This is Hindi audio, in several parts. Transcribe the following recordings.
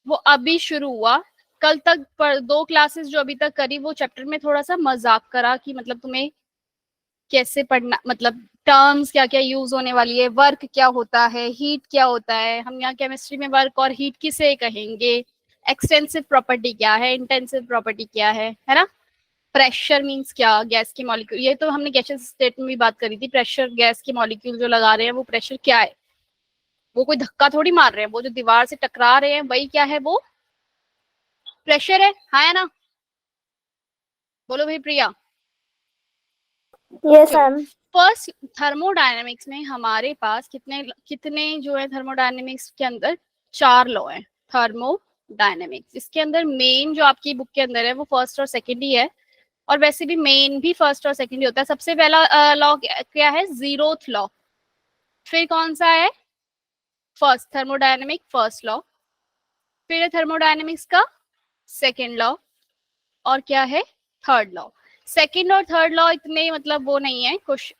वो अभी शुरू हुआ। कल तक पर 2 क्लासेस जो अभी तक करी वो चैप्टर में थोड़ा सा मजाक करा कि मतलब तुम्हें कैसे पढ़ना, मतलब टर्म्स क्या क्या यूज होने वाली है, वर्क क्या होता है, हीट क्या होता है, हम यहाँ केमिस्ट्री में वर्क और हीट किसे कहेंगे, एक्सटेंसिव प्रॉपर्टी क्या है, इंटेंसिव प्रॉपर्टी क्या है ना, प्रेशर मींस क्या, गैस की मॉलिक्यूल, ये तो हमने गैसेस स्टेट में भी बात करी थी, प्रेशर गैस की मॉलिक्यूल जो लगा रहे हैं वो प्रेशर क्या है, वो कोई धक्का थोड़ी मार रहे हैं, वो जो दीवार से टकरा रहे हैं वही क्या है, वो प्रेशर है ना। बोलो भाई Priya. Yes ma'am. First thermodynamics में हमारे पास कितने कितने जो है, थर्मोडायनेमिक्स के अंदर 4 लॉ है। थर्मोडायनेमिक्स इसके अंदर मेन जो आपकी बुक के अंदर है वो फर्स्ट और सेकंड ही है, और वैसे भी मेन भी फर्स्ट और सेकंड ही होता है। सबसे पहला लॉ क्या है, जीरोथ लॉ। फिर कौन सा है, फर्स्ट थर्मोडायनेमिक फर्स्ट लॉ, फिर है थर्मोडायनेमिक्स का सेकंड लॉ, और क्या है, थर्ड लॉ। सेकंड और थर्ड लॉ इतने मतलब वो नहीं है, कुछ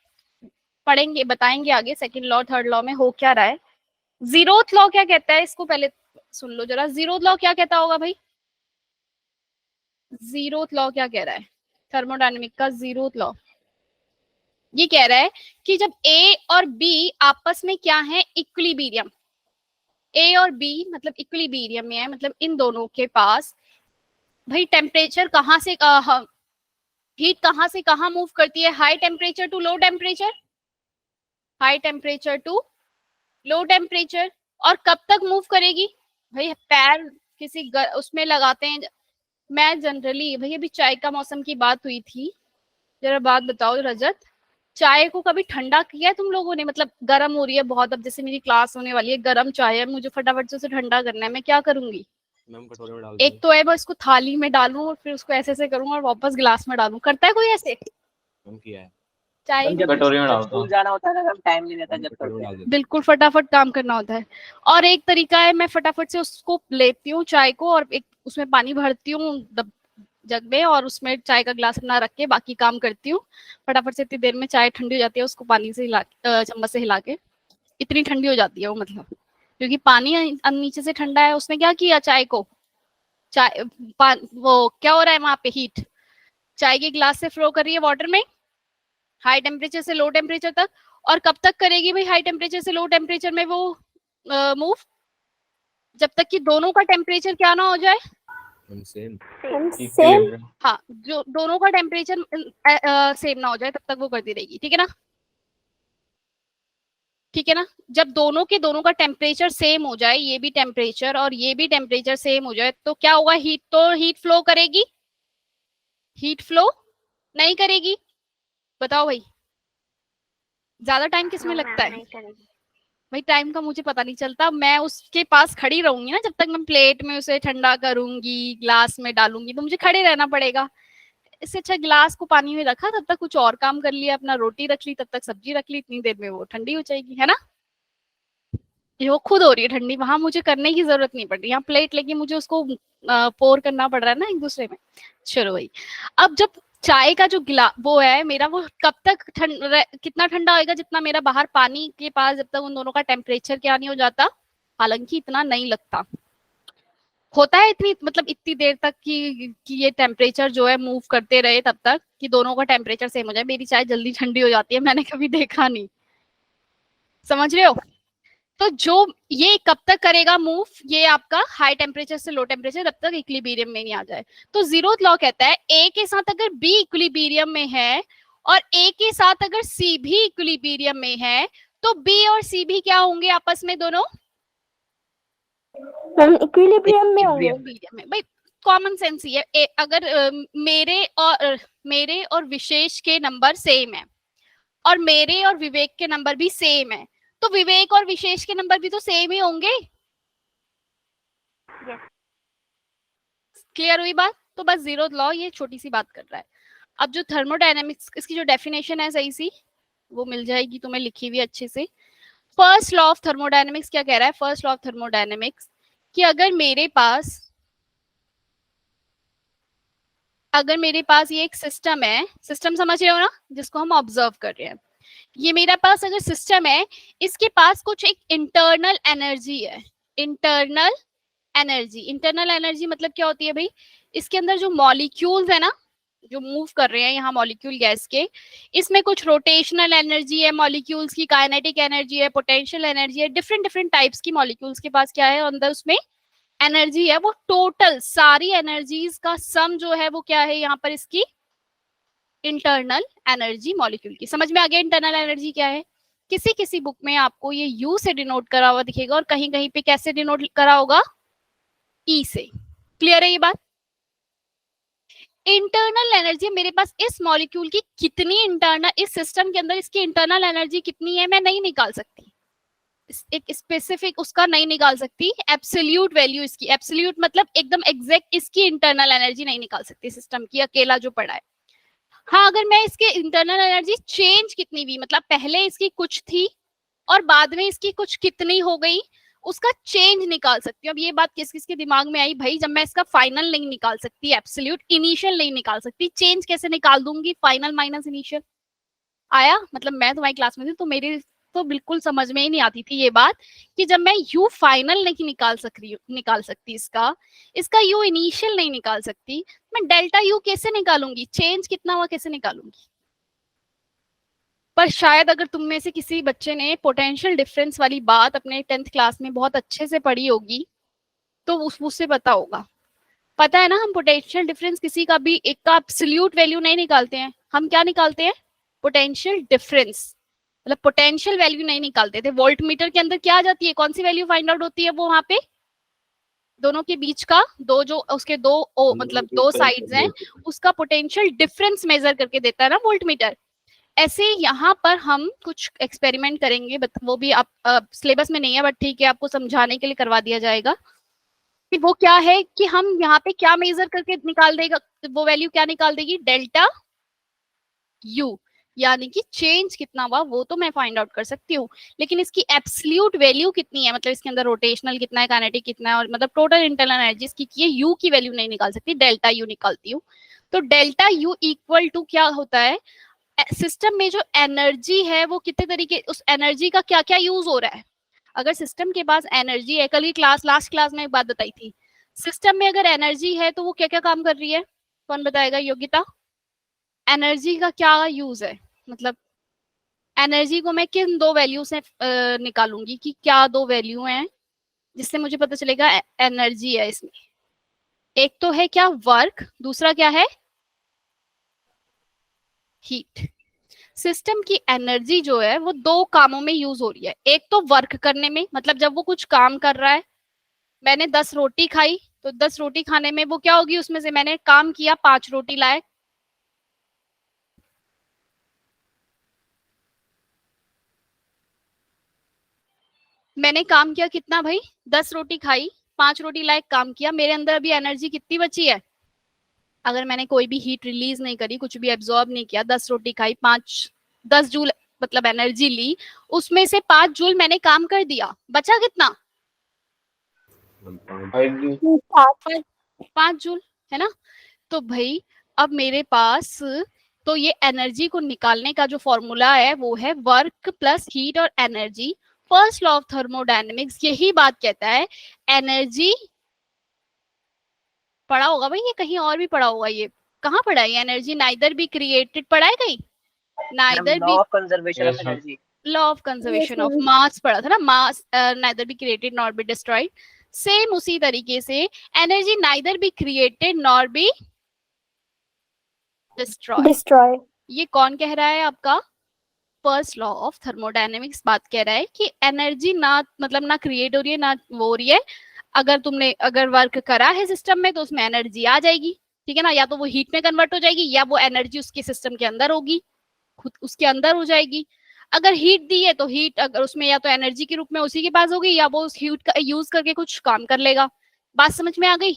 पढ़ेंगे बताएंगे आगे सेकंड लॉ थर्ड लॉ में हो क्या रहा है। जीरोथ लॉ क्या कहता है, इसको पहले सुन लो जरा, जीरोथ लॉ क्या कहता होगा भाई, जीरोथ लॉ क्या कह रहा है, थर्मोडायनेमिक का जीरोथ लॉ ये कह रहा है कि जब ए और बी आपस में क्या है, इक्विलिब्रियम, ए और बी मतलब इक्विलिब्रियम में है, मतलब इन दोनों के पास भाई टेम्परेचर कहाँ से हीट कहाँ से कहाँ मूव करती है, high temperature to low temperature, high temperature to low temperature. और कब तक मूव करेगी भाई, पैर किसी उसमें लगाते हैं। मैं जनरली भाई, अभी चाय का मौसम की बात हुई थी, जरा बात बताओ रजत, चाय को कभी ठंडा किया है तुम लोगों ने, मतलब गर्म हो रही है बहुत, अब जैसे मेरी क्लास होने वाली है, गर्म चाय है, मुझे फटाफट से उसे ठंडा करना है, मैं क्या करूंगी, मैम कटोरे में डाल एक तो है मैं इसको थाली में डालूं और फिर उसको ऐसे ऐसे करूं और वापस गिलास में डालूं, करता है कोई ऐसे मैम किया है। चाय जब कटोरी में जब डालता स्कूल हूँ। जाना होता है ना, टाइम नहीं रहता जब कटोरी में करते डाल हैं। देता बिल्कुल फटाफट काम करना होता है। और एक तरीका है, मैं फटाफट से उसको लेती हूँ चाय को और एक उसमें पानी भरती हूँ जग में, और उसमें चाय का गिलास अपना रख के बाकी काम करती हूँ। फटाफट से इतनी देर में चाय ठंडी हो जाती है, उसको पानी से हिला चम्मच से हिला के इतनी ठंडी हो जाती है वो, मतलब क्योंकि पानी नीचे से ठंडा है, उसने क्या किया चाय को, चाय वो क्या हो रहा है वहां पे, हीट चाय के गिलास से फ्लो कर रही है वाटर में, हाई टेम्परेचर से लो टेम्परेचर तक। और कब तक करेगी भाई हाई टेम्परेचर से लो टेम्परेचर में वो मूव, जब तक कि दोनों का टेम्परेचर क्या ना हो जाए, है। Same same. हाँ जो दोनों का टेम्परेचर सेम ना हो जाए तब तक वो करती रहेगी, ठीक है ना, ठीक है ना। जब दोनों का टेम्परेचर सेम हो जाए, ये भी टेम्परेचर और ये भी टेम्परेचर सेम हो जाए, तो क्या होगा, हीट तो हीट फ्लो करेगी, हीट फ्लो नहीं करेगी, बताओ भाई, ज्यादा टाइम किसमें लगता है भाई, टाइम का मुझे पता नहीं चलता, मैं उसके पास खड़ी रहूंगी ना, जब तक मैं प्लेट में उसे ठंडा करूंगी ग्लास में डालूंगी तो मुझे खड़े रहना पड़ेगा। इससे अच्छा गिलास को पानी में रखा, तब तक कुछ और काम कर लिया, अपना रोटी रख ली, तब तक सब्जी रख ली, इतनी देर में वो ठंडी हो जाएगी, है ना। ये वो खुद हो रही है ठंडी, वहां मुझे करने की जरूरत नहीं पड़ रही, यहाँ प्लेट लेके मुझे उसको पोर करना पड़ रहा है ना एक दूसरे में। चलो भाई, अब जब चाय का जो गिला वो है मेरा, वो कब तक कितना ठंडा होएगा, जितना मेरा बाहर पानी के पास जब तक उन दोनों का टेम्परेचर क्या नहीं हो जाता, हालांकि इतना नहीं लगता, होता है इतनी मतलब इतनी देर तक कि ये टेम्परेचर जो है मूव करते रहे तब तक कि दोनों का टेम्परेचर सेम हो जाए। मेरी चाय जल्दी ठंडी हो जाती है, मैंने कभी देखा नहीं, समझ रहे हो। तो जो ये कब तक करेगा मूव, ये आपका हाई टेम्परेचर से लो टेम्परेचर तब तक इक्विलिब्रियम में नहीं आ जाए। तो जीरोथ लॉ कहता है ए के साथ अगर बी इक्विलिब्रियम में है और ए के साथ अगर सी भी इक्विलिब्रियम में है, तो बी और सी भी क्या होंगे आपस में दोनों, हम इक्विलिब्रियम में होंगे। में भाई कॉमन सेंस ही है। अगर मेरे और विशेष के नंबर सेम है और मेरे और विवेक के नंबर भी सेम है, तो विवेक और विशेष के नंबर भी तो सेम ही होंगे। क्लियर हुई बात। तो बस जीरो लॉ ये छोटी सी बात कर रहा है। अब जो थर्मोडायनेमिक्स इसकी जो डेफिनेशन है सही सी वो मिल जाएगी तुम्हें लिखी हुई अच्छे से। फर्स्ट लॉ ऑफ थर्मोडायनेमिक्स क्या कह रहा है, फर्स्ट लॉ ऑफ थर्मोडायनेमिक्स कि अगर मेरे पास ये एक सिस्टम है, सिस्टम समझ रहे हो ना जिसको हम ऑब्जर्व कर रहे हैं, ये मेरे पास अगर सिस्टम है, इसके पास कुछ एक इंटरनल एनर्जी है, इंटरनल एनर्जी। इंटरनल एनर्जी मतलब क्या होती है भाई, इसके अंदर जो मॉलिक्यूल्स है ना, जो मूव कर रहे हैं यहाँ मॉलिक्यूल गैस के, इसमें कुछ रोटेशनल एनर्जी है मॉलिक्यूल्स की, काइनेटिक एनर्जी है, पोटेंशियल एनर्जी है, डिफरेंट डिफरेंट टाइप्स की मॉलिक्यूल्स के पास क्या है अंदर, उसमें एनर्जी है। वो टोटल सारी एनर्जीज का सम जो है वो क्या है यहाँ पर, इसकी इंटरनल एनर्जी मॉलिक्यूल की। समझ में आ गया इंटरनल एनर्जी क्या है? किसी किसी बुक में आपको ये यू से डिनोट करा हुआ दिखेगा और कहीं कहीं पे कैसे डिनोट करा होगा, ई से। क्लियर है ये बात? इंटरनल एनर्जी मेरे पास इस मॉलिक्यूल की कितनी इंटरनल, इस सिस्टम के अंदर इसकी इंटरनल एनर्जी कितनी है मैं नहीं निकाल सकती, एक स्पेसिफिक उसका नहीं निकाल सकती, एब्सोल्यूट वैल्यू इसकी, एब्सोल्यूट मतलब एकदम एग्जैक्ट इसकी इंटरनल एनर्जी नहीं निकाल सकती सिस्टम की अकेला जो पड़ा है। हाँ, अगर मैं इसके इंटरनल एनर्जी चेंज कितनी हुई, मतलब पहले इसकी कुछ थी और बाद में इसकी कुछ कितनी हो गई, उसका चेंज निकाल सकती हूँ। अब ये बात किस किस के दिमाग में आई भाई, जब मैं इसका फाइनल नहीं निकाल सकती, एब्सोल्यूट इनिशियल नहीं निकाल सकती, चेंज कैसे निकाल दूंगी, फाइनल माइनस इनिशियल। आया? मतलब मैं तुम्हारी क्लास में थी तो मेरी तो बिल्कुल समझ में ही नहीं आती थी ये बात कि जब मैं यू फाइनल नहीं निकाल सकती इसका, इसका यू इनिशियल नहीं निकाल सकती, मैं डेल्टा यू कैसे निकालूंगी, चेंज कितना हुआ कैसे निकालूंगी। पर शायद अगर तुम में से किसी बच्चे ने पोटेंशियल डिफरेंस वाली बात अपने 10th क्लास में बहुत अच्छे से पढ़ी होगी तो उससे पता होगा। पता है ना, हम पोटेंशियल डिफरेंस किसी का भी एक का एब्सोल्यूट वैल्यू नहीं निकालते हैं, हम क्या निकालते हैं, पोटेंशियल डिफरेंस, मतलब पोटेंशियल वैल्यू नहीं निकालते थे। वोल्ट मीटर के अंदर क्या आ जाती है, कौन सी वैल्यू फाइंड आउट होती है, वो वहां पे दोनों के बीच का दो जो उसके दो मतलब दो साइड्स हैं उसका पोटेंशियल डिफरेंस मेजर करके देता है ना वोल्ट मीटर। ऐसे यहाँ पर हम कुछ एक्सपेरिमेंट करेंगे, वो भी आप सिलेबस में नहीं है बट ठीक है आपको समझाने के लिए करवा दिया जाएगा कि वो क्या है कि हम यहाँ पे क्या मेजर करके निकाल देगा, वो वैल्यू क्या निकाल देगी, डेल्टा यू, यानी कि चेंज कितना हुआ वो तो मैं फाइंड आउट कर सकती हूँ, लेकिन इसकी एब्सोल्यूट वैल्यू कितनी है, मतलब इसके अंदर रोटेशनल कितना है, काइनेटिक कितना है, और मतलब टोटल इंटरनल एनर्जी इसकी की यू की वैल्यू नहीं निकाल सकती, डेल्टा यू निकालती हूँ। तो डेल्टा यू इक्वल टू क्या होता है, सिस्टम में जो एनर्जी है वो कितने तरीके, उस एनर्जी का क्या क्या यूज हो रहा है। अगर सिस्टम के पास एनर्जी है, कल की क्लास लास्ट क्लास में एक बात बताई थी, सिस्टम में अगर एनर्जी है तो वो क्या क्या काम कर रही है, कौन बताएगा, योगिता? एनर्जी का क्या यूज है, मतलब एनर्जी को मैं किन दो वैल्यू से निकालूंगी कि क्या दो वैल्यू हैं जिससे मुझे पता चलेगा एनर्जी है इसमें। एक तो है क्या, वर्क, दूसरा क्या है, हीट। सिस्टम की एनर्जी जो है वो दो कामों में यूज हो रही है, एक तो वर्क करने में, मतलब जब वो कुछ काम कर रहा है, मैंने 10 रोटी खाई तो 10 रोटी खाने में वो क्या होगी, उसमें से मैंने काम किया 5 रोटी लाए, मैंने काम किया कितना भाई, 10 रोटी खाई 5 रोटी लाए काम किया, मेरे अंदर अभी एनर्जी कितनी बची है, अगर मैंने कोई भी हीट रिलीज नहीं करी, कुछ भी एब्जॉर्ब नहीं किया, 10 रोटी खाई 10 जूल मतलब एनर्जी ली, उसमें से 5 जूल मैंने काम कर दिया, बचा कितना, 5 जूल, है ना। तो भाई अब मेरे पास, तो ये एनर्जी को निकालने का जो फॉर्मूला है वो है वर्क प्लस हीट और energy. First law of thermodynamics यही बात कहता है, एनर्जी पढ़ा होगा भाई, ये कहीं और भी पढ़ा होगा, ये कहाँ पढ़ा है, एनर्जी नाइदर बी क्रिएटेड पढ़ा है कहीं, neither be, law of conservation of energy, law of conservation of mass पढ़ा था ना, mass neither be created nor be destroyed. Same उसी तरीके से energy neither be created nor be destroy. ये कौन कह रहा है आपका, फर्स्ट लॉ ऑफ थर्मोडायनेमिक्स बात कह रहा है कि एनर्जी ना मतलब ना क्रिएट हो रही है ना वो हो रही है, अगर तुमने अगर वर्क करा है सिस्टम में तो उसमें एनर्जी आ जाएगी, ठीक है ना, या तो वो हीट में कन्वर्ट हो जाएगी या वो एनर्जी उसके सिस्टम के अंदर होगी, खुद उसके अंदर हो जाएगी। अगर हीट दी है तो हीट अगर उसमें या तो एनर्जी के रूप में उसी के पास होगी या वो उस हीट का यूज करके कुछ काम कर लेगा। बात समझ में आ गई,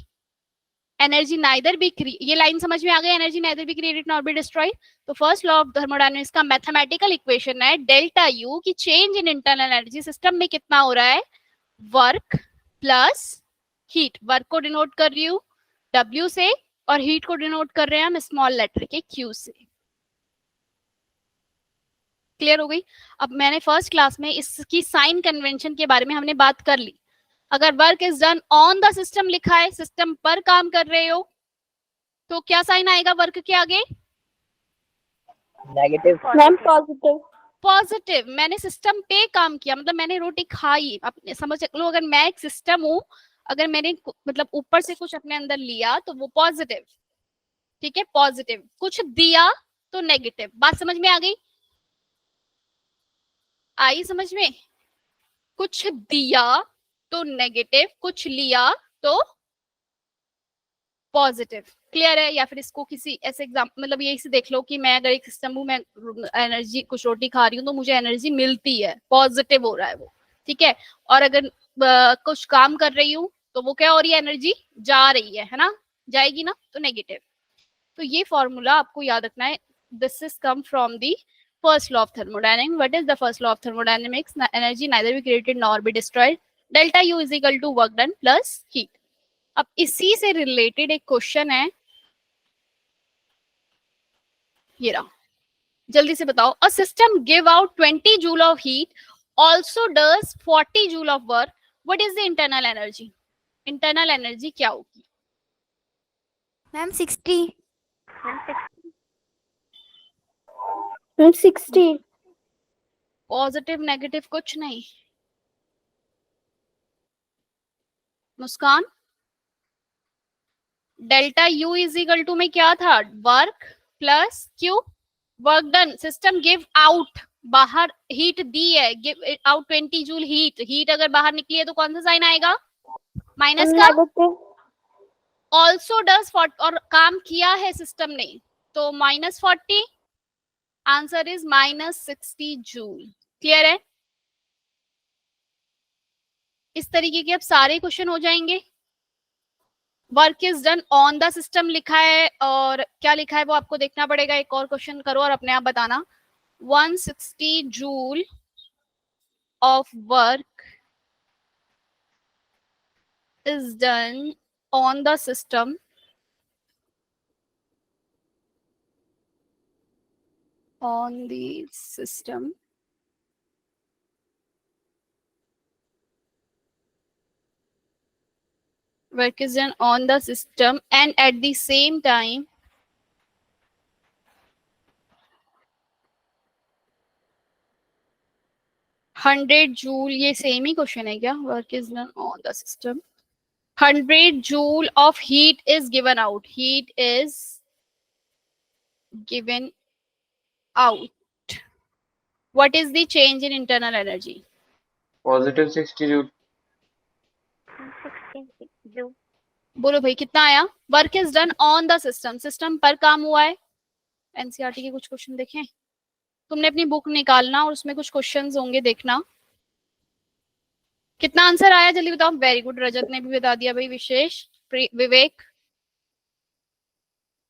एनर्जी नाइदर बी, ये लाइन समझ में आ गई, energy neither be created nor be destroyed. तो फर्स्ट लॉ ऑफ थर्मोडायनेमिक्स का मैथमेटिकल इक्वेशन है डेल्टा यू की change in internal energy system में कितना हो रहा है, वर्क प्लस हीट, वर्क को डिनोट कर रही हूँ W से और हीट को डिनोट कर रहे हैं हम स्मॉल लेटर के Q से। क्लियर हो गई। अब मैंने फर्स्ट क्लास में इसकी साइन कन्वेंशन के बारे में हमने बात कर ली, अगर work is done on the system लिखा है, सिस्टम पर काम कर रहे हो, तो क्या साइन आएगा वर्क के आगे? नेगेटिव। Ma'am positive. पॉजिटिव। मैंने सिस्टम पे काम किया, मतलब मैंने रोटी खाई। अपने समझ लो, अगर मैं एक सिस्टम हूं, अगर मैंने मतलब ऊपर से कुछ अपने अंदर लिया तो वो पॉजिटिव। ठीक है, पॉजिटिव। कुछ दिया तो नेगेटिव। बात समझ में आ गई? आई समझ में? कुछ दिया तो नेगेटिव, कुछ लिया तो पॉजिटिव। क्लियर है? या फिर इसको किसी ऐसे एग्जाम्पल, मतलब ये इसे देख लो कि मैं अगर एक सिस्टम हूँ, मैं एनर्जी कुछ रोटी खा रही हूँ तो मुझे एनर्जी मिलती है, पॉजिटिव हो रहा है वो। ठीक है। और अगर कुछ काम कर रही हूँ तो वो क्या हो रही है? एनर्जी जा रही है ना? जाएगी ना, तो नेगेटिव। तो ये फॉर्मूला आपको याद रखना है। This is come from the first law of thermodynamics. What is the first law of thermodynamics? Energy neither be created nor be destroyed. Delta U is equal to work done plus heat. अब इसी से रिलेटेड एक क्वेश्चन है, ये रहा, जल्दी से बताओ. A system give out 20 joule of heat, also does 40 joule of work. What is the internal energy? Internal energy क्या होगी? मैम 60. मैम 60। पॉजिटिव नेगेटिव कुछ नहीं. Muskan, delta U is equal to में क्या था? Work plus Q. Work done. System give out, बाहर हीट दी है, give out 20 joule heat. Heat अगर बाहर निकली है तो कौन सा साइन आएगा? माइनस का. नेगेटिव। ऑल्सो डज, और काम किया है सिस्टम ने, तो -40. Answer is -60 joule. क्लियर है? इस तरीके के अब सारे क्वेश्चन हो जाएंगे. Work is done on the system लिखा है, और क्या लिखा है वो आपको देखना पड़ेगा. एक और क्वेश्चन करो और अपने आप बताना. 160 joule of work is done on the system work is done on the system, and at the same time 100 joule, ये सेम ही क्वेश्चन है क्या? Work is done on the system, 100 joule of heat is given out. Heat is given out. What is the change in internal energy? Positive 60 joule. बोलो भाई कितना आया? Work is done on the system, system पर काम हुआ है. एनसीईआरटी के कुछ क्वेश्चन देखें. तुमने अपनी बुक निकालना और उसमें कुछ क्वेश्चंस होंगे, देखना. कितना आंसर आया जल्दी बताओ. वेरी गुड, रजत ने भी बता दिया भाई. विशेष, विवेक.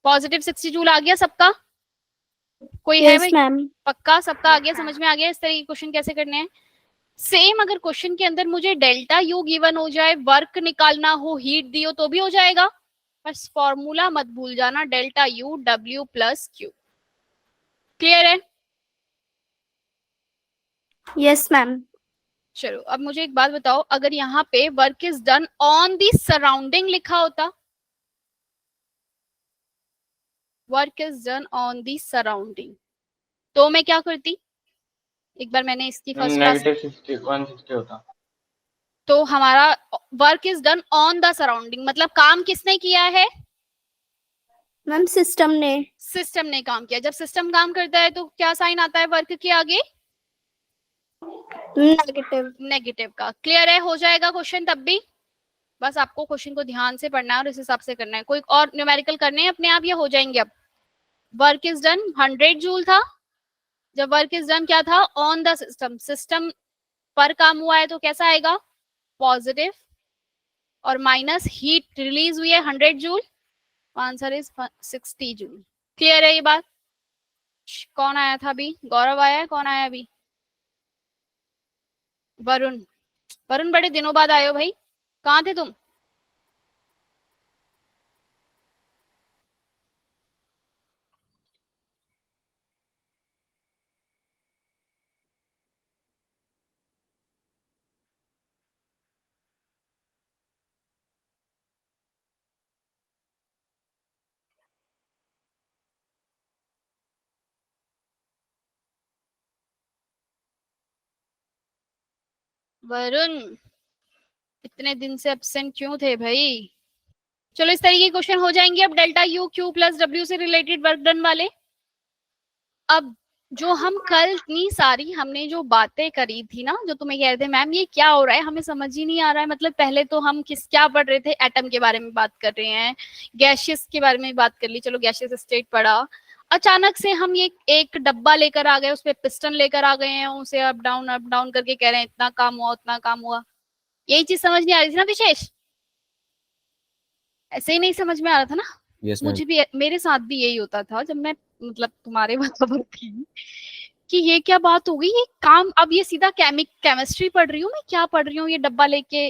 पॉजिटिव 60 जूल आ गया सबका? कोई है यस भाई? मैम। पक्का सबका आ गया? समझ में आ गया इस तरह के क्वेश्चन कैसे करने हैं? सेम अगर क्वेश्चन के अंदर मुझे डेल्टा यू गिवन हो जाए, वर्क निकालना हो, हीट दी हो, तो भी हो जाएगा. बस फॉर्मूला मत भूल जाना, delta U W plus Q. Clear है? Yes ma'am. चलो अब मुझे एक बात बताओ, अगर यहाँ पे work is done on the surrounding लिखा होता, work is done on the surrounding, तो मैं क्या करती? एक बार मैंने इसकी फर्स्ट क्लास, नेगेटिव 60 160 होता। तो हमारा work is done on the surrounding मतलब काम किसने किया है? मैम सिस्टम ने। सिस्टम ने काम किया. जब सिस्टम काम करता है तो क्या साइन आता है वर्क के आगे? नेगेटिव। नेगेटिव का. क्लियर है? हो जाएगा क्वेश्चन तब भी. बस आपको क्वेश्चन को ध्यान से पढ़ना है और इस हिसाब से करना है. कोई और न्यूमेरिकल करने हैं अपने आप, या हो जाएंगे? अब वर्क इज डन 100 जूल था. जब वर्क इज डन क्या था? ऑन द सिस्टम, सिस्टम पर काम हुआ है तो कैसा आएगा? पॉजिटिव. और माइनस हीट रिलीज हुई है 100 joule, answer is 60 joule. Clear है ये बात? कौन आया था अभी? गौरव आया है? कौन आया अभी? वरुण. वरुण बड़े दिनों बाद आए हो भाई, कहाँ थे तुम? वरुण इतने दिन से एब्सेंट क्यों थे भाई? चलो इस तरीके के क्वेश्चन हो जाएंगे अब delta U Q plus W से रिलेटेड वर्क डन वाले। अब जो हम कल इतनी सारी हमने जो बातें करी थी ना, जो तुम्हें कह रहे थे मैम ये क्या हो रहा है, हमें समझ ही नहीं आ रहा है, मतलब पहले तो हम क्या पढ़ रहे थे, एटम के बारे में बात कर रहे हैं, गैसियस के बारे में बात कर ली, चलो गैसियस स्टेट पढ़ा, अचानक से हम ये एक डब्बा लेकर आ गए, उसपे पिस्टन लेकर आ गए हैं, उसे अप डाउन करके कह रहे हैं इतना काम हुआ उतना काम हुआ। यही चीज समझ नहीं आ रही थी ना विशेष? ऐसे ही नहीं समझ में आ रहा था ना? Yes ma'am. मुझे भी, मेरे साथ भी यही होता था जब मैं मतलब तुम्हारे बराबर थी कि ये क्या बात हो गई, ये काम, अब ये सीधा केमिस्ट्री पढ़ रही हूँ मैं, क्या पढ़ रही हूँ ये डब्बा लेके।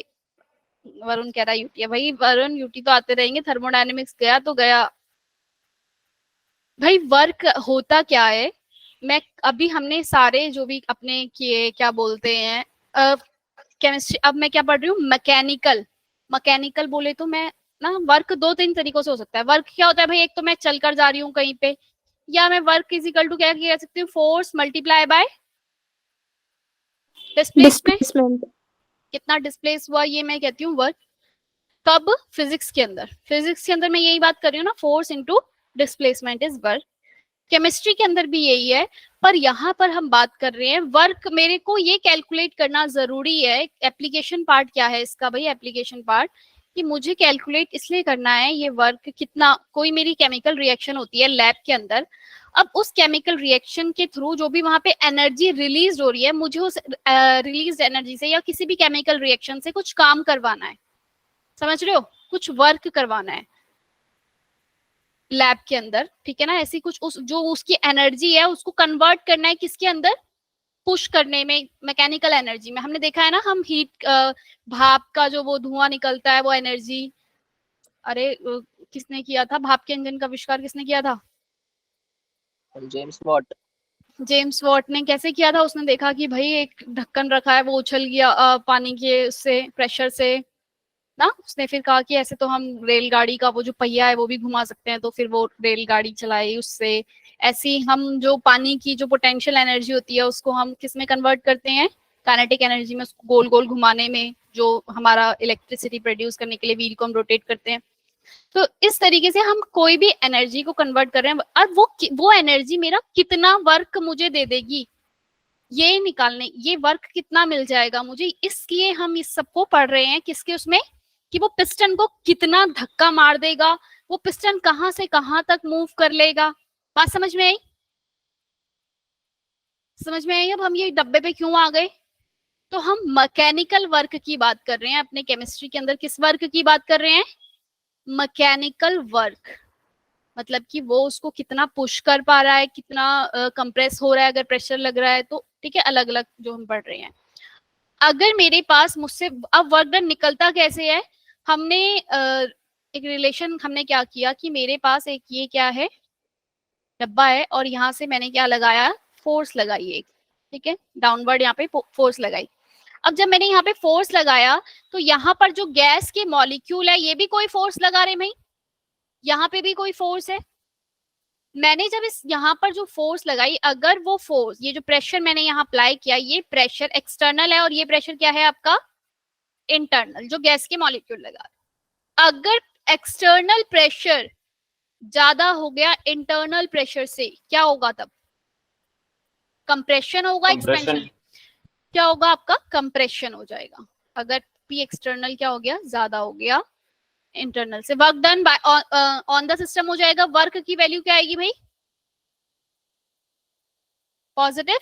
वरुण कह रहा है यूटी है, भाई वरुण यूटी तो आते रहेंगे, थर्मोडायनेमिक्स गया तो गया। भाई वर्क होता क्या है, मैं अभी हमने सारे जो भी अपने किए क्या बोलते हैं केमिस्ट्री, अब मैं क्या पढ़ रही हूँ मैकेनिकल बोले तो मैं ना, वर्क दो तीन तरीकों से हो सकता है। वर्क क्या होता है भाई, एक तो मैं चलकर जा रही हूँ कहीं पे, या मैं वर्क इजिकल टू क्या कह सकती हूँ, force multiply by displacement, displacement. कितना डिस्प्लेस हुआ ये मैं कहती हूँ वर्क। कब? फिजिक्स के अंदर मैं यही बात कर रही हूँ ना, force into displacement is work. Chemistry के अंदर भी यही है, पर यहाँ पर हम बात कर रहे हैं वर्क, मेरे को ये कैलकुलेट करना जरूरी है। एप्लीकेशन पार्ट क्या है इसका भाई, एप्लीकेशन पार्ट कि मुझे कैलकुलेट इसलिए करना है ये वर्क कितना, कोई मेरी केमिकल रिएक्शन होती है लैब के अंदर, अब उस केमिकल रिएक्शन के थ्रू जो भी वहां पे एनर्जी रिलीज हो रही है, मुझे उस रिलीज एनर्जी से या किसी भी केमिकल रिएक्शन से कुछ काम करवाना है, समझ रहे हो, कुछ वर्क करवाना है लैब के अंदर, ठीक है ना। ऐसी कुछ जो उसकी एनर्जी है उसको कन्वर्ट करना है किसके अंदर, पुश करने में, मैकेनिकल एनर्जी में। हमने देखा है ना, हम हीट भाप का जो वो धुआं निकलता है वो एनर्जी, अरे किसने किया था भाप के इंजन का आविष्कार, किसने किया था? जेम्स वॉट ने। कैसे किया था? उसने देखा कि भाई एक ढक्कन रखा है वो उछल गया पानी के उससे, प्रेशर से ना, उसने फिर कहा कि ऐसे तो हम रेलगाड़ी का वो जो पहिया है वो भी घुमा सकते हैं, तो फिर वो रेलगाड़ी चलाई उससे। ऐसे ही हम जो पानी की जो पोटेंशियल एनर्जी होती है उसको हम किस में कन्वर्ट करते हैं, काइनेटिक एनर्जी में, उसको गोल गोल घुमाने में, जो हमारा इलेक्ट्रिसिटी प्रोड्यूस करने के लिए व्हील को हम रोटेट करते हैं। तो इस तरीके से हम कोई भी एनर्जी को कन्वर्ट कर रहे हैं, अब वो एनर्जी मेरा कितना वर्क मुझे दे देगी, ये निकालने, ये वर्क कितना मिल जाएगा मुझे, इसलिए हम इस सबको पढ़ रहे हैं किसके उसमें, कि वो पिस्टन को कितना धक्का मार देगा, वो पिस्टन कहां से कहां तक मूव कर लेगा। बात समझ में आई? समझ में आई? अब हम ये डब्बे पे क्यों आ गए, तो हम मैकेनिकल वर्क की बात कर रहे हैं अपने केमिस्ट्री के अंदर, किस वर्क की बात कर रहे हैं, मैकेनिकल वर्क, मतलब कि वो उसको कितना पुश कर पा रहा है, कितना कंप्रेस हो रहा है, अगर प्रेशर लग रहा है तो, ठीक है, अलग अलग जो हम पढ़ रहे हैं। अगर मेरे पास मुझसे अब वर्क डन निकलता कैसे है, हमने एक रिलेशन हमने क्या किया कि मेरे पास एक ये क्या है डब्बा है, और यहाँ से मैंने क्या लगाया, फोर्स लगाई एक, ठीक है, डाउनवर्ड यहाँ पे फोर्स लगाई। अब जब मैंने यहाँ पे फोर्स लगाया तो यहाँ पर जो गैस के मॉलिक्यूल है ये भी कोई फोर्स लगा रहे भाई, यहाँ पे भी कोई फोर्स है। मैंने जब इस यहाँ पर जो फोर्स लगाई, अगर वो फोर्स, ये जो प्रेशर मैंने यहाँ अप्लाई किया, ये प्रेशर एक्सटर्नल है और ये प्रेशर क्या है आपका, इंटरनल, जो गैस के मॉलिक्यूल लगा, अगर एक्सटर्नल प्रेशर ज्यादा हो गया इंटरनल प्रेशर से, क्या होगा तब, कंप्रेशन होगा, एक्सपेंशन, क्या होगा आपका, कंप्रेशन हो जाएगा। अगर पी एक्सटर्नल क्या हो गया, ज्यादा हो गया इंटरनल से, work done by on the system हो जाएगा। वर्क की वैल्यू क्या आएगी भाई, positive,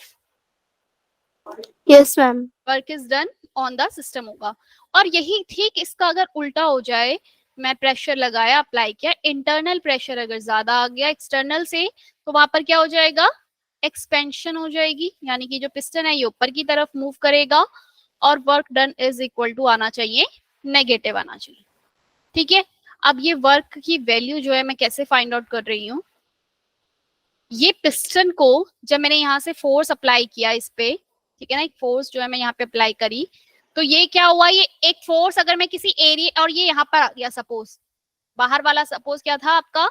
yes ma'am. Work is done on the system होगा। और यही ठीक इसका अगर उल्टा हो जाए, मैं प्रेशर लगाया, अप्लाई किया, इंटरनल प्रेशर अगर ज्यादा आ गया एक्सटर्नल से, तो वहां पर क्या हो जाएगा, एक्सपेंशन हो जाएगी, यानी कि जो पिस्टन है ये ऊपर की तरफ मूव करेगा, और work done is equal to आना चाहिए नेगेटिव आना चाहिए, ठीक है। अब ये वर्क की वैल्यू जो है मैं कैसे फाइंड आउट कर रही हूँ, ये पिस्टन को जब मैंने यहाँ से फोर्स अप्लाई किया इस पे, ठीक है ना, एक फोर्स जो है मैं यहाँ पे अप्लाई करी, तो ये क्या हुआ, ये एक फोर्स अगर मैं किसी एरिया, और ये यहाँ पर आ गया सपोज, बाहर वाला सपोज क्या था आपका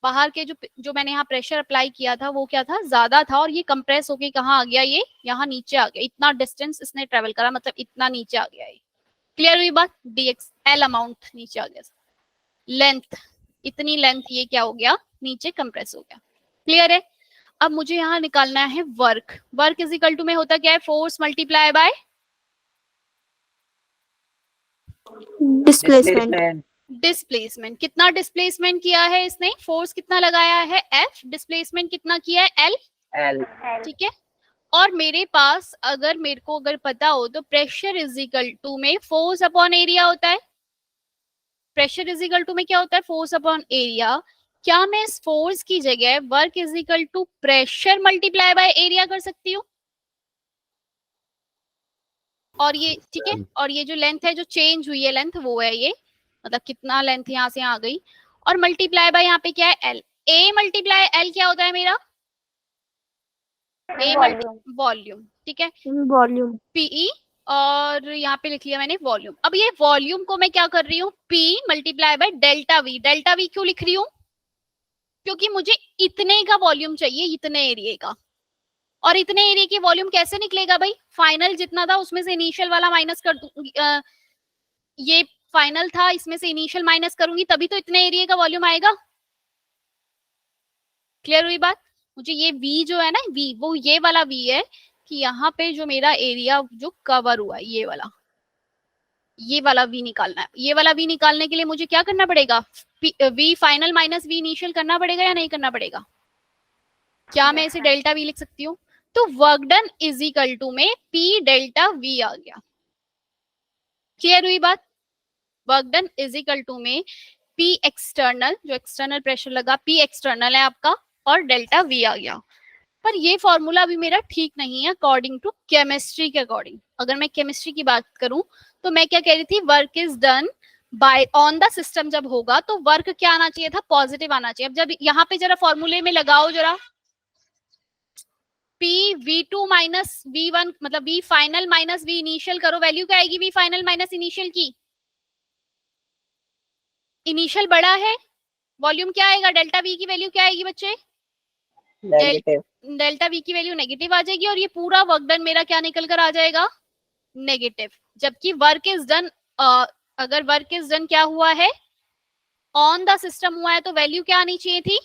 बाहर के जो मैंने यहाँ प्रेशर अप्लाई किया था वो क्या था, ज्यादा था, और ये कंप्रेस होके कहाँ आ गया, ये यहाँ नीचे आ गया, इतना डिस्टेंस इसने ट्रेवल करा, मतलब इतना नीचे आ गया ये। क्लियर हुई बात, dx l अमाउंट नीचे आ गया, लेंथ, इतनी लेंथ ये क्या हो गया, नीचे कंप्रेस हो गया। क्लियर है। अब मुझे यहाँ निकालना है work. Work is equal to में होता क्या है, force multiply by displacement. Displacement. कितना डिस्प्लेसमेंट किया है इसने, फोर्स कितना लगाया है F, डिस्प्लेसमेंट कितना किया है L। ठीक है। और मेरे पास अगर मेरे को अगर पता हो तो प्रेशर इज इक्वल टू में फोर्स अपॉन एरिया होता है। प्रेशर इज इक्वल टू में क्या होता है, फोर्स अपॉन एरिया। क्या मैं इस फोर्स की जगह work is equal to pressure multiply by area कर सकती हूँ? और ये ठीक है, और ये जो लेंथ है जो चेंज हुई है लेंथ वो है ये, मतलब कितना लेंथ यहाँ से आ गई, और मल्टीप्लाई बाय यहाँ पे क्या है L। A मल्टीप्लाई L क्या होता है मेरा, A वॉल्यूम। ठीक है, वॉल्यूम। PE, और यहाँ पे लिख लिया मैंने वॉल्यूम। अब ये वॉल्यूम को मैं क्या कर रही हूँ, P multiply by delta V। Delta V क्यों लिख रही हूँ, क्योंकि मुझे इतने का वॉल्यूम चाहिए, इतने एरिया का। और इतने एरिया की वॉल्यूम कैसे निकलेगा भाई, फाइनल जितना था उसमें से इनिशियल वाला माइनस कर दूंगी, ये फाइनल था इसमें से इनिशियल माइनस करूंगी तभी तो इतने एरिया का वॉल्यूम आएगा। क्लियर हुई बात। मुझे ये V जो है ना, V वो ये वाला V है कि यहाँ पे जो मेरा एरिया जो कवर हुआ है ये वाला V निकालना है। ये वाला V निकालने के लिए मुझे क्या करना पड़ेगा, V final minus V initial करना पड़ेगा या नहीं करना पड़ेगा? क्या मैं इसे डेल्टा V लिख सकती हूँ? तो work done is equal to में P डेल्टा V आ गया। क्लियर हुई बात। Work done is equal to में P एक्सटर्नल, जो एक्सटर्नल प्रेशर लगा P एक्सटर्नल है आपका, और डेल्टा V आ गया। पर ये फॉर्मूला भी मेरा ठीक नहीं है अकॉर्डिंग टू केमिस्ट्री के अकॉर्डिंग। अगर मैं केमिस्ट्री की बात करूं तो मैं क्या कह रही थी, work is done bye on the system जब होगा तो वर्क क्या आना चाहिए था, पॉजिटिव आना चाहिए। अब जब यहाँ पे जरा फॉर्मूले में लगाओ जरा, P V2 माइनस V1 मतलब V final minus V initial करो, वैल्यू क्या आएगी V फाइनल माइनस इनिशियल की? इनिशियल बड़ा है, वॉल्यूम क्या आएगा, डेल्टा V की वैल्यू क्या आएगी बच्चे, डेल्टा V की वैल्यू नेगेटिव आ जाएगी, और ये पूरा वर्क डन मेरा क्या निकल कर आ जाएगा, नेगेटिव। जबकि वर्क इज डन, अगर वर्क इज डन क्या हुआ है, ऑन द सिस्टम हुआ है, तो वैल्यू क्या आनी चाहिए थी,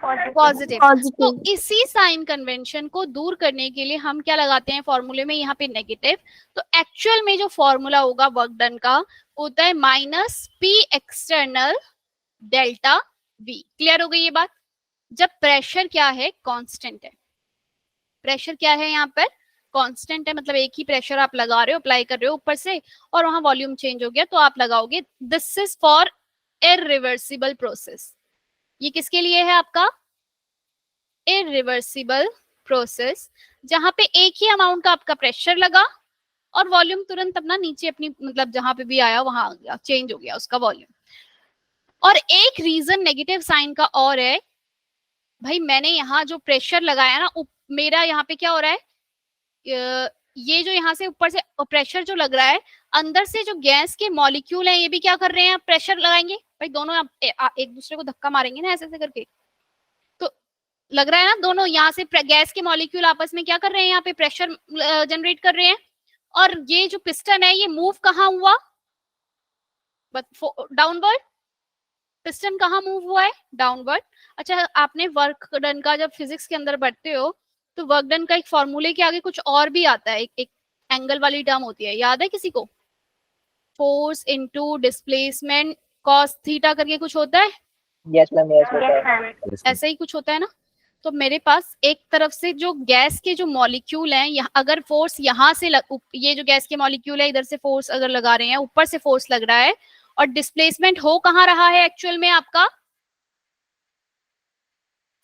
पॉजिटिव। तो इसी साइन कन्वेंशन को दूर करने के लिए हम क्या लगाते हैं फॉर्मूले में, यहाँ पे नेगेटिव। तो एक्चुअल में जो फॉर्मूला होगा वर्क डन का होता है minus P external delta V। Clear हो गई ये बात। जब प्रेशर क्या है, कांस्टेंट है। प्रेशर क्या है यहाँ पर, कांस्टेंट है, मतलब एक ही प्रेशर आप लगा रहे हो, अप्लाई कर रहे हो ऊपर से, और वहां वॉल्यूम चेंज हो गया तो आप लगाओगे। This is for irreversible process. ये किसके लिए है आपका, इरिवर्सिबल प्रोसेस, जहां पे एक ही अमाउंट का आपका प्रेशर लगा और वॉल्यूम तुरंत अपना नीचे अपनी मतलब जहां पे भी आया वहां आ गया, चेंज हो गया उसका वॉल्यूम। और एक रीजन नेगेटिव साइन का और है भाई, मैंने यहाँ जो प्रेशर लगाया ना, मेरा यहाँ पे क्या हो रहा है, ये जो यहाँ से ऊपर से प्रेशर जो लग रहा है, अंदर से जो गैस के मॉलिक्यूल हैं ये भी क्या कर रहे हैं, प्रेशर लगाएंगे भाई, दोनों एक दूसरे को धक्का मारेंगे ना ऐसे ऐसे करके, तो लग रहा है ना, दोनों यहाँ से गैस के मॉलिक्यूल आपस में क्या कर रहे हैं, यहाँ पे प्रेशर जनरेट कर रहे हैं। और ये जो पिस्टन है ये मूव कहाँ हुआ, डाउनवर्ड। पिस्टन कहाँ मूव हुआ है, डाउनवर्ड। अच्छा, आपने वर्क डन का जब फिजिक्स के अंदर पढ़ते हो तो वर्क डन का एक फॉर्मूले के आगे कुछ और भी आता है, एक एंगल वाली टर्म होती है, याद है किसी को, force into displacement cos theta करके कुछ होता है। यस मैम, यस मैम, ऐसा ही कुछ होता है ना। तो मेरे पास एक तरफ से जो गैस के जो मॉलिक्यूल हैं, अगर फोर्स यहाँ से ये जो गैस के मॉलिक्यूल है इधर से फोर्स अगर लगा रहे हैं, ऊपर से फोर्स लग रहा है, और डिस्प्लेसमेंट हो कहाँ रहा है एक्चुअल में आपका,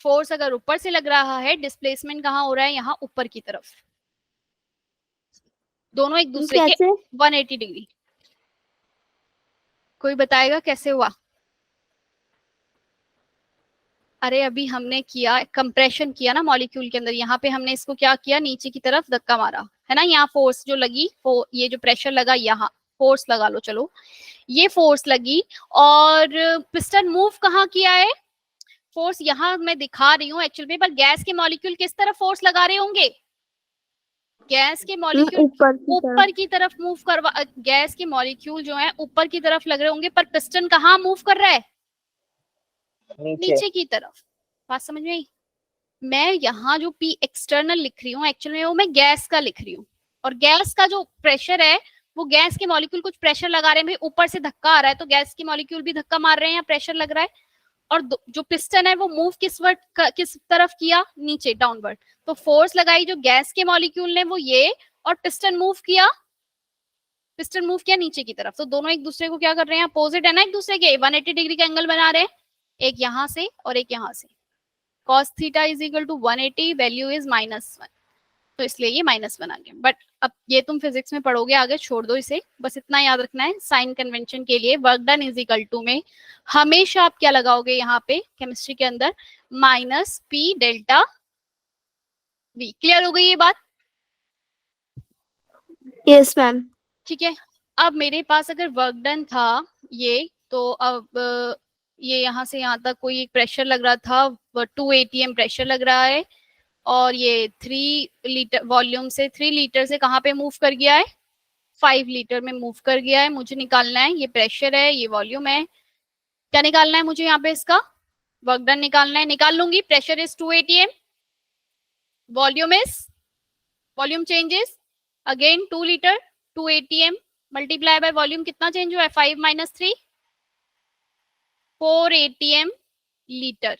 फोर्स अगर ऊपर से लग रहा है, डिस्प्लेसमेंट कहाँ हो रहा है, यहाँ ऊपर की तरफ। दोनों एक दूसरे के 180 डिग्री। कोई बताएगा कैसे हुआ? अरे अभी हमने किया, कंप्रेशन किया ना मॉलिक्यूल के अंदर, यहाँ पे हमने इसको क्या किया, नीचे की तरफ धक्का मारा है ना, यहाँ फोर्स जो लगी, ये जो प्रेशर लगा, यहाँ फोर्स लगा लो, चलो ये फोर्स लगी, और पिस्टन मूव कहाँ किया है, फोर्स यहाँ मैं दिखा रही हूँ एक्चुअल में, पर गैस के मॉलिक्यूल किस तरफ फोर्स लगा रहे होंगे? गैस के मॉलिक्यूल ऊपर की तरफ मूव करवा, गैस के मॉलिक्यूल जो है ऊपर की तरफ लग रहे होंगे, पर पिस्टन कहाँ मूव कर रहा है? नीचे की तरफ। बात समझ में आई? मैं यहाँ जो पी एक्सटर्नल लिख रही हूँ एक्चुअल में वो मैं गैस का लिख रही हूँ, और गैस का जो प्रेशर है वो गैस के मॉलिक्यूल कुछ प्रेशर लगा रहे हैं, भाई ऊपर से धक्का आ रहा है तो गैस के मॉलिक्यूल भी धक्का मार रहे हैं या प्रेशर लग रहा है, और जो पिस्टन है वो मूव किस तरफ किया? नीचे, डाउनवर्ड। तो फोर्स लगाई जो गैस के मॉलिक्यूल ने वो ये, और पिस्टन मूव किया नीचे की तरफ। तो दोनों एक दूसरे को क्या कर रहे हैं? अपोजिट है ना एक दूसरे के, 180 डिग्री का एंगल बना रहे हैं, एक यहाँ से और एक यहाँ से। cos theta is equal to 180, value is -1, तो इसलिए ये -1 आ गया। बट अब ये तुम फिजिक्स में पढ़ोगे आगे, छोड़ दो इसे, बस इतना याद रखना है। साइन कन्वेंशन के लिए work done is equal to में हमेशा आप क्या लगाओगे यहाँ पे केमिस्ट्री के अंदर? -P delta V। क्लियर हो गई ये बात? Yes ma'am. ठीक है। अब मेरे पास अगर वर्क डन था ये, तो अब ये यहाँ से यहाँ तक कोई एक प्रेशर लग रहा था, 2 atm प्रेशर लग रहा है, और ये 3 लीटर वॉल्यूम से 3 लीटर से कहाँ पे मूव कर गया है? 5 लीटर में मूव कर गया है। मुझे निकालना है, ये प्रेशर है, ये वॉल्यूम है, क्या निकालना है मुझे यहाँ पे? इसका वर्क डन निकालना है। निकाल लूंगी। Pressure is 2 atm, volume changes again 2 litre, 2 atm multiply by volume कितना चेंज हुआ है? 5 - 3 4 atm लीटर।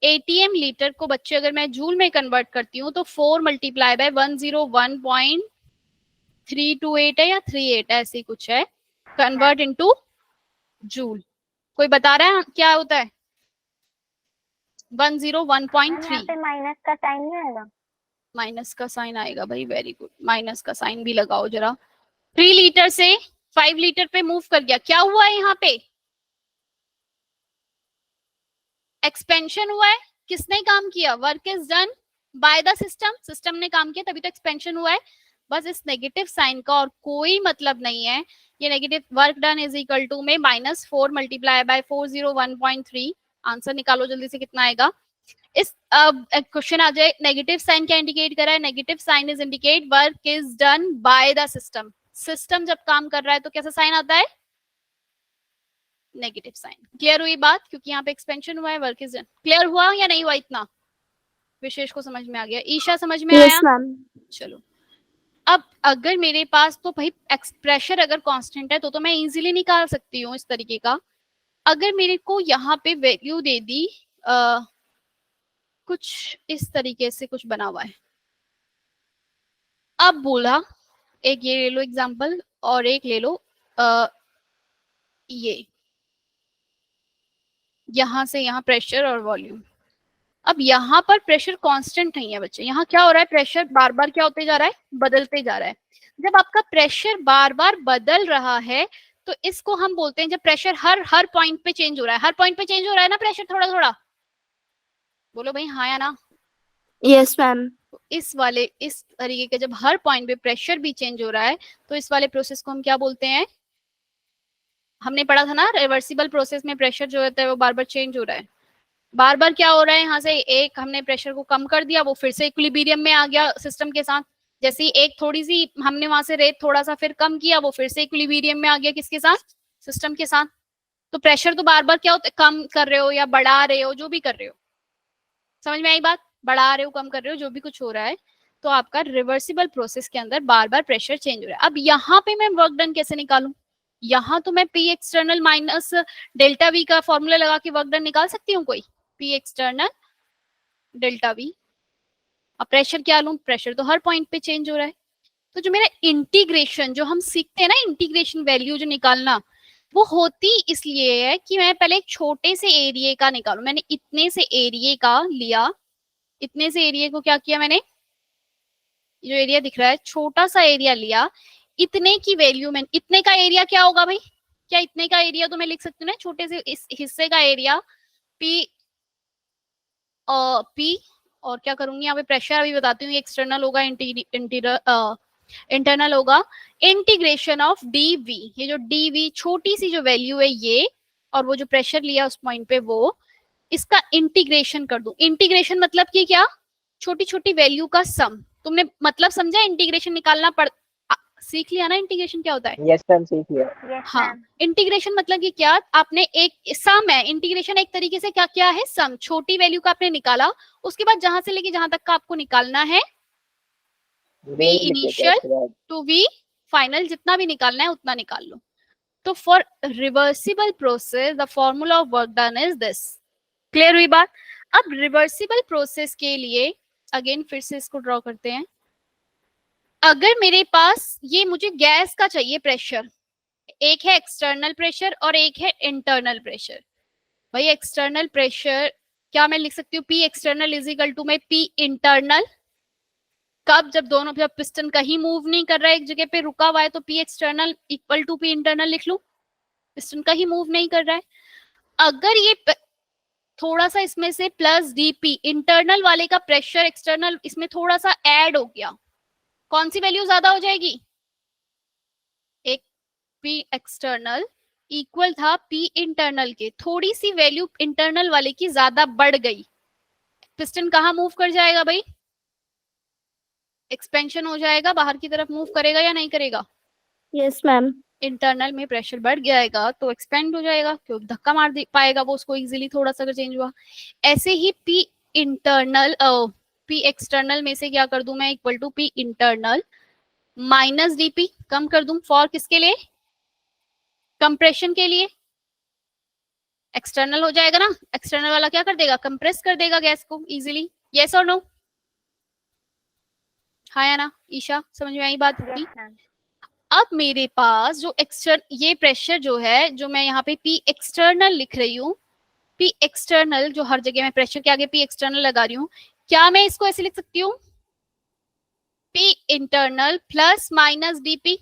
atm लीटर को बच्चे अगर मैं जूल में कन्वर्ट करती हूँ तो 4 मल्टीप्लाई बाय 101.328 है या 38 है, ऐसे कुछ है, कन्वर्ट इनटू जूल। कोई बता रहा है क्या होता है? 101.3। माइनस का साइन नहीं आएगा? माइनस का साइन आएगा भाई, वेरी गुड, माइनस का साइन भी लगाओ जरा। 3 लीटर से 5 लीटर पे मूव कर गया, क्या हुआ है यहाँ पे? एक्सपेंशन हुआ है। किसने काम किया? Work is done by the system ने काम किया, तभी तो एक्सपेंशन हुआ है। बस इस नेगेटिव साइन का और कोई मतलब नहीं है। ये negative work done is equal to में -4 मल्टीप्लाई बाय 401.3। आंसर निकालो जल्दी से, कितना आएगा? इस क्वेश्चन आ जाए, नेगेटिव साइन क्या इंडिकेट कर रहा है? Negative sign is indicate work is done by the system. System जब काम कर रहा है तो कैसा साइन आता है? Negative sign. क्लियर हुई बात? क्योंकि यहाँ पे एक्सपेंशन हुआ है, वर्क इज डन। क्लियर हुआ या नहीं हुआ? इतना विशेष को समझ में आ गया? ईशा समझ में आया? चलो, अब अगर मेरे पास तो भाई प्रेशर अगर कांस्टेंट है तो मैं इजीली निकाल सकती हूँ इस तरीके का। अगर मेरे को यहाँ पे वैल्यू दे दी कुछ इस तरीके से, कुछ बना हुआ है, अब बोला एक ये ले लो एग्जांपल, और एक ले लो ये, यहां से यहाँ प्रेशर और वॉल्यूम। अब यहाँ पर प्रेशर कांस्टेंट नहीं है बच्चे, यहाँ क्या हो रहा है? प्रेशर बार बार क्या होते जा रहा है? बदलते जा रहा है। जब आपका प्रेशर बार बार बदल रहा है तो इसको हम बोलते हैं, जब प्रेशर हर पॉइंट पे चेंज हो रहा है, हर पॉइंट पे चेंज हो रहा है ना प्रेशर, थोड़ा थोड़ा, बोलो भाई हाँ या ना? Yes ma'am. इस तरीके के जब हर पॉइंट पे प्रेशर भी चेंज हो रहा है तो इस वाले प्रोसेस को हम क्या बोलते हैं? हमने पढ़ा था ना, रिवर्सिबल प्रोसेस में प्रेशर जो होता है वो बार बार चेंज हो रहा है। बार बार क्या हो रहा है? यहाँ से एक हमने प्रेशर को कम कर दिया, वो फिर से इक्विलिब्रियम में आ गया सिस्टम के साथ। जैसे एक थोड़ी सी हमने वहां से रेत थोड़ा सा फिर कम किया, वो फिर से इक्विलिब्रियम में आ गया, किसके साथ? सिस्टम के साथ। तो प्रेशर तो बार बार क्या होता है? कम कर रहे हो या बढ़ा रहे हो, जो भी कर रहे हो। समझ में आई बात? बढ़ा रहे हो, कम कर रहे हो, जो भी कुछ हो रहा है, तो आपका रिवर्सिबल प्रोसेस के अंदर बार बार प्रेशर चेंज हो रहा है। अब यहाँ पे मैं वर्क डन कैसे निकालूं? यहाँ तो मैं P external minus delta we का फॉर्मूला लगा के वर्क डन निकाल सकती हूँ। कोई पी एक्सटर्नल डेल्टा वी। अब प्रेशर क्या लूं? प्रेशर तो हर पॉइंट पे चेंज हो रहा है। तो जो मेरा इंटीग्रेशन, जो हम सीखते हैं ना इंटीग्रेशन वैल्यू जो निकालना, वो होती इसलिए है कि मैं पहले एक छोटे से एरिया का निकालूं। मैंने इतने से एरिया का लिया, इतने से एरिया को क्या किया मैंने? जो एरिया दिख रहा है, छोटा सा एरिया लिया, इतने की वैल्यू में, इतने का एरिया क्या होगा भाई? क्या इतने का एरिया तो मैं लिख सकती हूँ ना, छोटे से इस हिस्से का एरिया पी और क्या करूंगी यहाँ पे? प्रेशर अभी बताती हूँ, एक्सटर्नल होगा, इंटरनल होगा। इंटीग्रेशन ऑफ डी वी, ये जो डी वी छोटी सी जो वैल्यू है ये, और वो जो प्रेशर लिया उस पॉइंट पे वो, इसका इंटीग्रेशन कर दूं। इंटीग्रेशन मतलब कि क्या, छोटी छोटी वैल्यू का सम। तुमने मतलब समझा इंटीग्रेशन निकालना सीख लिया ना इंटीग्रेशन क्या होता है? Yes ma'am, सीख लिया। हाँ, इंटीग्रेशन मतलब कि क्या, आपने एक सम है, इंटीग्रेशन एक तरीके से क्या क्या है, सम, छोटी वैल्यू का आपने निकाला, उसके बाद जहां से लेके जहां तक का आपको निकालना है, v Range लिख लेते हैं इनिशियल उसके बाद। टू v फाइनल, जितना भी निकालना है उतना निकाल लो। तो for reversible process the formula of work done is this. Clear हुई बात? अब रिवर्सिबल प्रोसेस के लिए अगेन फिर से इसको ड्रॉ करते हैं। अगर मेरे पास ये मुझे गैस का चाहिए प्रेशर, एक है एक्सटर्नल प्रेशर और एक है इंटरनल प्रेशर। भाई एक्सटर्नल प्रेशर क्या मैं लिख सकती हूँ, P external is equal to में P इंटरनल। कब? जब पिस्टन कहीं मूव नहीं कर रहा है, एक जगह पे रुका हुआ है, तो P external equal to P internal लिख लूं। पिस्टन कहीं मूव नहीं कर रहा है। अगर ये थोड़ा सा इसमें से प्लस dp, इंटरनल वाले का प्रेशर एक्सटर्नल इसमें थोड़ा सा ऐड हो गया, कौन सी वैल्यू ज्यादा हो जाएगी? एक P एक्सटर्नल इक्वल था P इंटरनल के, थोड़ी सी वैल्यू इंटरनल वाले की ज्यादा बढ़ गई, पिस्टन कहाँ मूव कर जाएगा भाई? एक्सपेंशन हो जाएगा, बाहर की तरफ मूव करेगा या नहीं करेगा? Yes, ma'am. इंटरनल में प्रेशर बढ़ जाएगा तो एक्सपेंड हो जाएगा, क्योंकि धक्का मार पाएगा वो उसको इजीली, थोड़ा सा अगर चेंज हुआ। ऐसे ही P इंटरनल P एक्सटर्नल में से क्या कर दूं मैं, equal to P internal minus dp, कम कर दूं, फॉर किसके लिए? कंप्रेशन के लिए। एक्सटर्नल हो जाएगा ना, एक्सटर्नल वाला क्या कर देगा, कंप्रेस कर देगा गैस को इजीली। यस और नो? हाँ या ना? ईशा समझ में आई बात की? अब मेरे पास जो ये प्रेशर जो है, जो मैं यहाँ पे P एक्सटर्नल लिख रही हूँ, P एक्सटर्नल जो हर जगह मैं प्रेशर के आगे P एक्सटर्नल लगा रही हूँ, क्या मैं इसको ऐसे लिख सकती हूँ, P internal plus minus dp,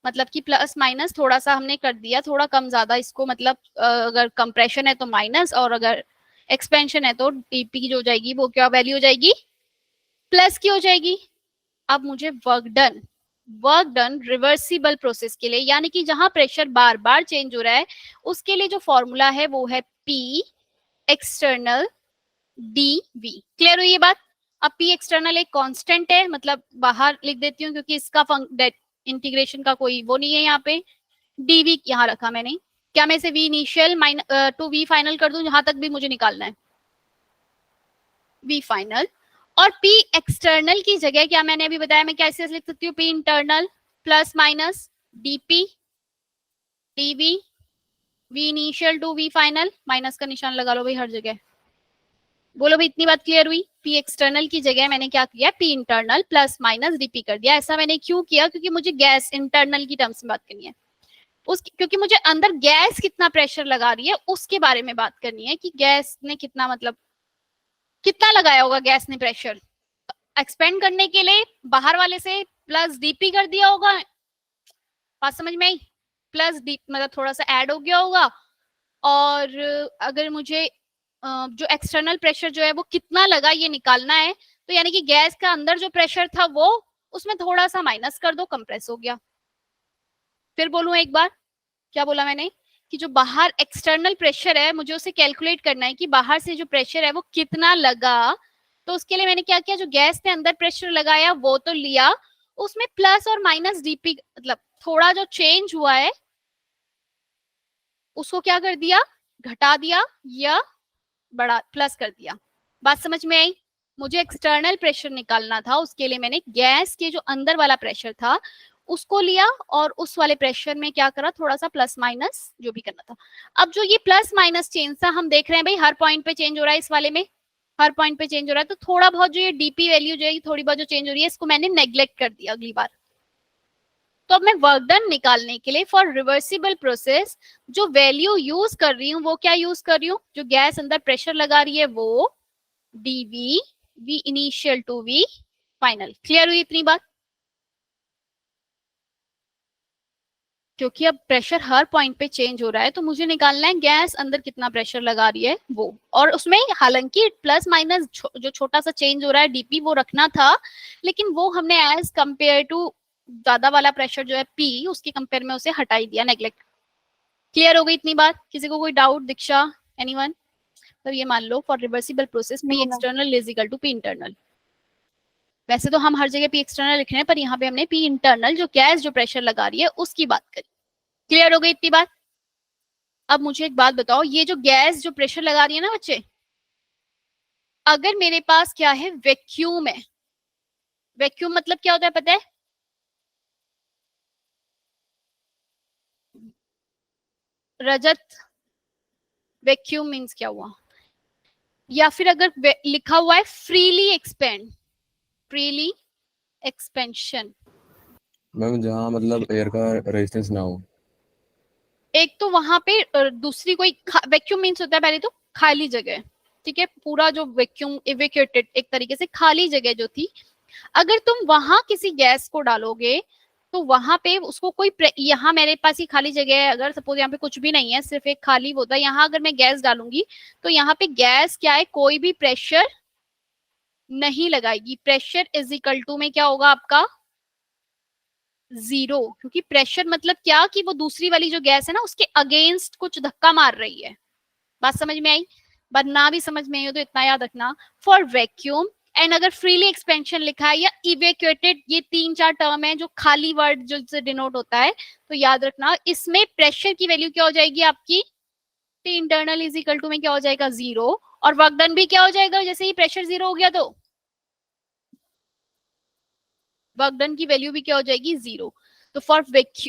मतलब कि प्लस माइनस थोड़ा सा हमने कर दिया, थोड़ा कम ज्यादा इसको, मतलब अगर कंप्रेशन है तो माइनस और अगर एक्सपेंशन है तो dp की जो हो जाएगी वो क्या वैल्यू हो जाएगी, प्लस की हो जाएगी। अब मुझे वर्क डन रिवर्सिबल प्रोसेस के लिए, यानी कि जहां प्रेशर बार बार चेंज हो रहा है, उसके लिए जो फॉर्मूला है वो है P एक्सटर्नल dV। क्लियर हुई ये बात? अब P एक्सटर्नल एक कांस्टेंट है, मतलब बाहर लिख देती हूँ क्योंकि इसका इंटीग्रेशन का कोई वो नहीं है यहाँ पे, dV यहाँ रखा मैंने। क्या मैं इसे V initial to V final कर दूं, जहां तक भी मुझे निकालना है V फाइनल, और P एक्सटर्नल की जगह क्या मैंने अभी बताया, मैं कैसे लिख सकती हूँ, P internal plus minus dp dV, V initial to V final, minus का निशान लगा लो भाई हर जगह। बोलो भाई इतनी बात क्लियर हुई? P एक्सटर्नल की जगह मैंने क्या किया, P internal plus minus dp कर दिया। ऐसा मैंने क्यों किया? क्योंकि मुझे गैस इंटरनल की टर्म्स में बात करनी है, क्योंकि मुझे अंदर गैस कितना प्रेशर लगा रही है उसके बारे में बात करनी है, कि गैस ने कितना, मतलब कितना लगाया होगा गैस ने प्रेशर। एक्सपेंड करने के लिए बाहर वाले से प्लस dp कर दिया होगा, बात समझ में आई? प्लस डी मतलब थोड़ा सा ऐड हो गया होगा, और अगर मुझे जो एक्सटर्नल प्रेशर जो है वो कितना लगा ये निकालना है, तो यानी कि गैस का अंदर जो प्रेशर था वो उसमें थोड़ा सा माइनस कर दो, कंप्रेस हो गया। फिर बोलूं एक बार, क्या बोला मैंने, कि जो बाहर एक्सटर्नल प्रेशर है मुझे उसे कैलकुलेट करना है कि बाहर से जो प्रेशर है वो कितना लगा। तो उसके लिए मैंने क्या किया, जो गैस ने अंदर प्रेशर लगाया वो तो लिया, उसमें प्लस और माइनस dp, मतलब थोड़ा जो चेंज हुआ है उसको क्या कर दिया, घटा दिया या बड़ा प्लस कर दिया। बात समझ में आई? मुझे एक्सटर्नल प्रेशर निकालना था, उसके लिए मैंने गैस के जो अंदर वाला प्रेशर था उसको लिया और उस वाले प्रेशर में क्या करा, थोड़ा सा प्लस माइनस जो भी करना था। अब जो ये प्लस माइनस चेंज था हम देख रहे हैं भाई हर पॉइंट पे चेंज हो रहा है, इस वाले में हर पॉइंट पे चेंज हो रहा है, तो थोड़ा बहुत जो ये dp वैल्यू जो है थोड़ी बहुत जो चेंज हो रही है इसको मैंने नेग्लेक्ट कर दिया अगली बार। तो अब मैं वर्क डन निकालने के लिए फॉर रिवर्सिबल प्रोसेस जो वैल्यू यूज कर रही हूँ वो क्या यूज कर रही हूँ, जो गैस अंदर प्रेशर लगा रही है वो dV, V initial to V final. Clear हुई इतनी बात? क्योंकि अब प्रेशर हर पॉइंट पे चेंज हो रहा है तो मुझे निकालना है गैस अंदर कितना प्रेशर लगा रही है वो, और उसमें हालांकि प्लस माइनस जो छोटा सा चेंज हो रहा है dp वो रखना था, लेकिन वो हमने एज कंपेयर टू ज्यादा वाला प्रेशर जो है P उसके कंपेयर में उसे हटा ही दिया, नेग्लेक्ट। क्लियर हो गई इतनी बात? किसी को कोई डाउट? दीक्षा, एनीवन? तो ये मान लो for reversible process P external is equal to P internal. वैसे तो हम हर जगह पी एक्सटर्नल लिख रहे हैं, पर यहाँ पे हमने पी इंटरनल जो गैस जो प्रेशर लगा रही है उसकी बात करी। क्लियर हो गई इतनी बात? अब मुझे एक बात बताओ, ये जो गैस जो प्रेशर लगा रही है ना बच्चे, अगर मेरे पास क्या है, वैक्यूम है। वैक्यूम मतलब क्या होता है पता है? रजत, वैक्यूम मीन्स क्या हुआ? या फिर अगर लिखा हुआ है freely expand, freely expansion, ma'am जहाँ मतलब एयर का रेजिस्टेंस ना हो। एक तो वहां पे दूसरी कोई वैक्यूम मीन्स होता है पहले तो खाली जगह, ठीक है, पूरा जो वैक्यूम इवैक्यूएटेड एक तरीके से खाली जगह जो थी, अगर तुम वहां किसी गैस को डालोगे तो वहां पे उसको कोई यहाँ मेरे पास ही खाली जगह है, अगर सपोज यहाँ पे कुछ भी नहीं है, सिर्फ एक खाली होता है, यहाँ अगर मैं गैस डालूंगी तो यहाँ पे गैस क्या है, कोई भी प्रेशर नहीं लगाएगी। प्रेशर इज इक्वल टू में क्या होगा आपका, जीरो, क्योंकि प्रेशर मतलब क्या कि वो दूसरी वाली जो गैस है ना उसके अगेंस्ट कुछ धक्का मार रही है। बात समझ में आई? बट ना भी समझ में आई हो तो इतना याद रखना, फॉर वैक्यूम एंड अगर फ्रीली एक्सपेंशन लिखा है या इवैक्यूएटेड, ये 3-4 टर्म है जो खाली वर्ड जो से डिनोट होता है, तो याद रखना इसमें प्रेशर की वैल्यू क्या हो जाएगी आपकी, P internal is equal to में क्या हो जाएगा, जीरो, और वर्क डन भी क्या हो जाएगा, जैसे ही प्रेशर जीरो हो गया तो वर्क डन की वैल्यू भी क्या हो जाएगी, जीरो। तो फॉर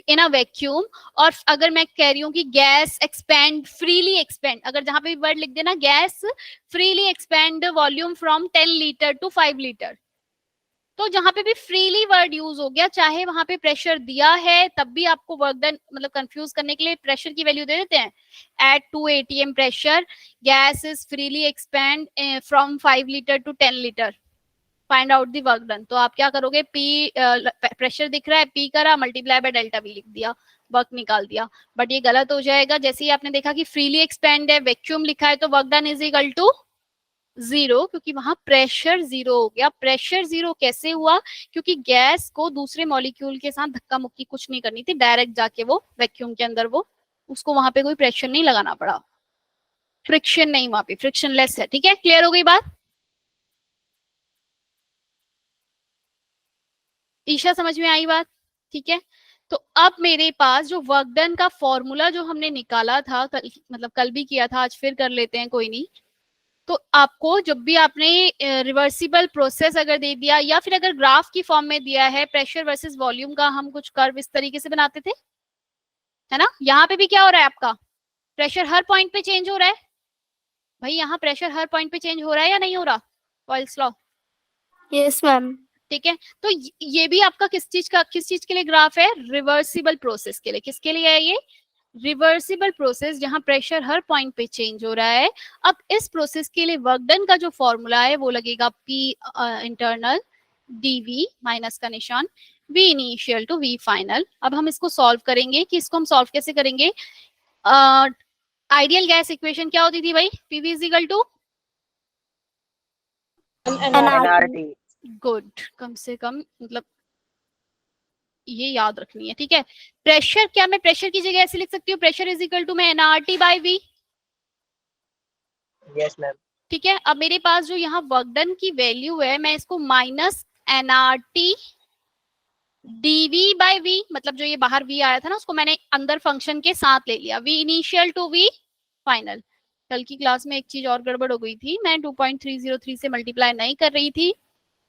इन अ वैक्यूम, और अगर मैं कह रही हूँ कि गैस एक्सपेंड, फ्रीली एक्सपेंड, अगर जहां पे भी वर्ड लिख देना gas freely expand volume from 10 litre to 5 litre, तो जहां पे भी फ्रीली वर्ड यूज हो गया, चाहे वहां पे प्रेशर दिया है तब भी आपको वर्क डन मतलब कंफ्यूज करने के लिए प्रेशर की वैल्यू दे देते हैं। At 2 atm pressure gas is freely expand from 5 litre to 10 litre, find out the work done. तो आप क्या करोगे, पी प्रेशर दिख रहा है, पी करा मल्टीप्लाई बाय डेल्टा वी लिख दिया, वर्क निकाल दिया। बट ये गलत हो जाएगा, जैसे ही आपने देखा कि फ्रीली एक्सपेंड है, वैक्यूम लिखा है, तो work done is equal to zero, क्योंकि वहां प्रेशर जीरो हो गया। प्रेशर जीरो कैसे हुआ, क्योंकि गैस को दूसरे मॉलिक्यूल के साथ धक्का मुक्की कुछ नहीं करनी थी, डायरेक्ट जाके वो वैक्यूम के अंदर वो उसको वहां पे कोई प्रेशर नहीं लगाना पड़ा, फ्रिक्शन नहीं, वहां पे फ्रिक्शनलेस है। ठीक है, क्लियर हो गई बात? ईशा समझ में आई बात? ठीक है, तो अब मेरे पास जो वर्क डन का फॉर्मूला जो हमने निकाला था मतलब कल भी किया था, आज फिर कर लेते हैं, कोई नहीं। तो आपको जब भी आपने रिवर्सिबल प्रोसेस अगर दे दिया या फिर अगर ग्राफ की फॉर्म में दिया है प्रेशर वर्सेस वॉल्यूम का, हम कुछ कर्व इस तरीके से बनाते थे, है ना। यहाँ पे भी क्या हो रहा है आपका, प्रेशर हर पॉइंट पे चेंज हो रहा है। भाई यहाँ प्रेशर हर पॉइंट पे चेंज हो रहा है या नहीं हो रहा, बॉयल्स लॉ? Yes ma'am. ठीक है, तो ये भी आपका किस चीज के लिए ग्राफ है, रिवर्सिबल प्रोसेस के लिए। किसके लिए है ये, रिवर्सिबल प्रोसेस, जहां प्रेशर हर पॉइंट पे चेंज हो रहा है। अब इस प्रोसेस के लिए वर्क डन का जो फॉर्मूला है वो लगेगा P इंटरनल dV माइनस का निशान V initial to V final. अब हम इसको सॉल्व करेंगे, कि इसको हम सॉल्व कैसे करेंगे। आइडियल गैस इक्वेशन क्या होती थी भाई, PV is equal to NRT। Good, कम से कम मतलब ये याद रखनी है। ठीक है, प्रेशर क्या मैं प्रेशर की जगह ऐसे लिख सकती हूँ, प्रेशर इज इक्वल टू में nRT by V। Yes ma'am. ठीक है, अब मेरे पास जो यहाँ वर्क डन की वैल्यू है, मैं इसको minus nRT dV by V, मतलब जो ये बाहर V आया था ना उसको मैंने अंदर फंक्शन के साथ ले लिया, V initial to V final. कल की क्लास में एक चीज और गड़बड़ हो गई थी, मैं 2.303 से मल्टीप्लाई नहीं कर रही थी,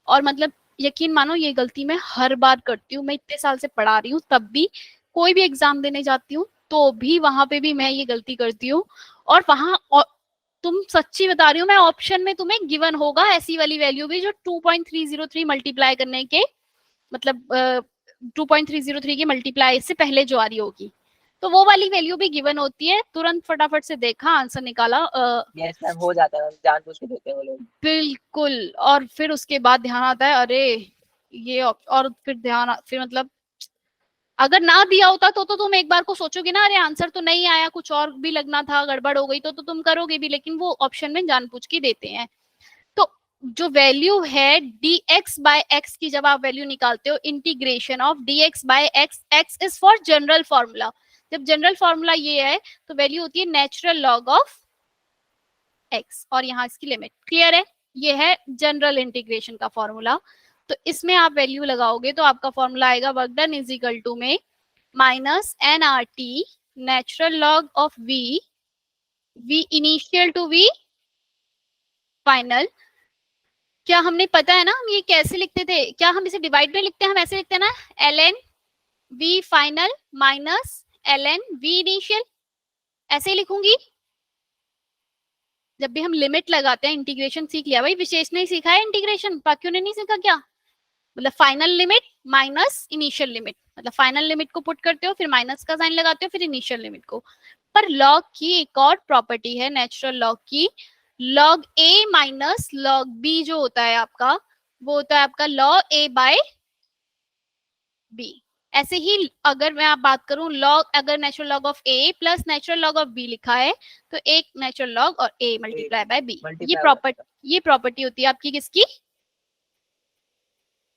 और मतलब यकीन मानो ये गलती मैं हर बार करती हूँ। मैं इतने साल से पढ़ा रही हूँ, तब भी कोई भी एग्जाम देने जाती हूँ तो भी वहां पे भी मैं ये गलती करती हूँ। और वहां तुम सच्ची बता रही हूँ मैं, ऑप्शन में तुम्हें गिवन होगा ऐसी वाली वैल्यू भी जो 2.303 मल्टीप्लाई करने के मतलब 2.303 के मल्टीप्लाई से पहले जो आ रही होगी, तो वो वाली वैल्यू भी गिवन होती है। तुरंत फटाफट से देखा, आंसर निकाला। यस मैम, हो जाता है, जानबूझ के देते हैं वो लोग। बिल्कुल, और फिर उसके बाद ध्यान आता है अरे ये, और फिर फिर मतलब अगर ना दिया होता तो तुम एक बार को सोचोगे ना, अरे आंसर तो नहीं आया, कुछ और भी लगना था, गड़बड़ हो गई, तो तुम करोगे भी, लेकिन वो ऑप्शन में जानबूझ के देते हैं। तो जो वैल्यू है dx बाय x की, जब आप वैल्यू निकालते हो, integration of dx by x, x is for general formula. जब जनरल फॉर्मूला ये है तो वैल्यू होती है नेचुरल लॉग ऑफ x और यहाँ इसकी लिमिट। क्लियर है? ये है जनरल इंटीग्रेशन का फॉर्मूला। तो इसमें आप वैल्यू लगाओगे तो आपका फॉर्मूला आएगा work done is equal to में minus N R T natural log of v, v initial to v final. क्या हमने पता है ना हम ये कैसे लिखते थे? क्या हम इसे डिवाइड में लिखते हैं? हम ऐसे लिखते हैं ना, ln v final minus ln v initial, ऐसे ही लिखूंगी। जब भी हम लिमिट लगाते हैं, इंटीग्रेशन सीख लिया भाई, विशेष ने सीखा है इंटीग्रेशन, बाकियों ने नहीं सीखा क्या? मतलब final limit minus initial limit, मतलब फाइनल लिमिट को पुट करते हो, फिर माइनस का साइन लगाते हो, फिर इनिशियल लिमिट को। पर लॉग की एक और प्रॉपर्टी है नेचुरल लॉग की, लॉग ए माइनस लॉग बी जो होता है आपका, वो होता है आपका लॉग ए बाय बी। ऐसे ही अगर मैं आप बात करूं लॉग, अगर natural log of A plus natural log of B लिखा है तो एक नेचुरल लॉग और ए मल्टीप्लाई बाय बी, ये प्रॉपर्टी होती है आपकी किसकी?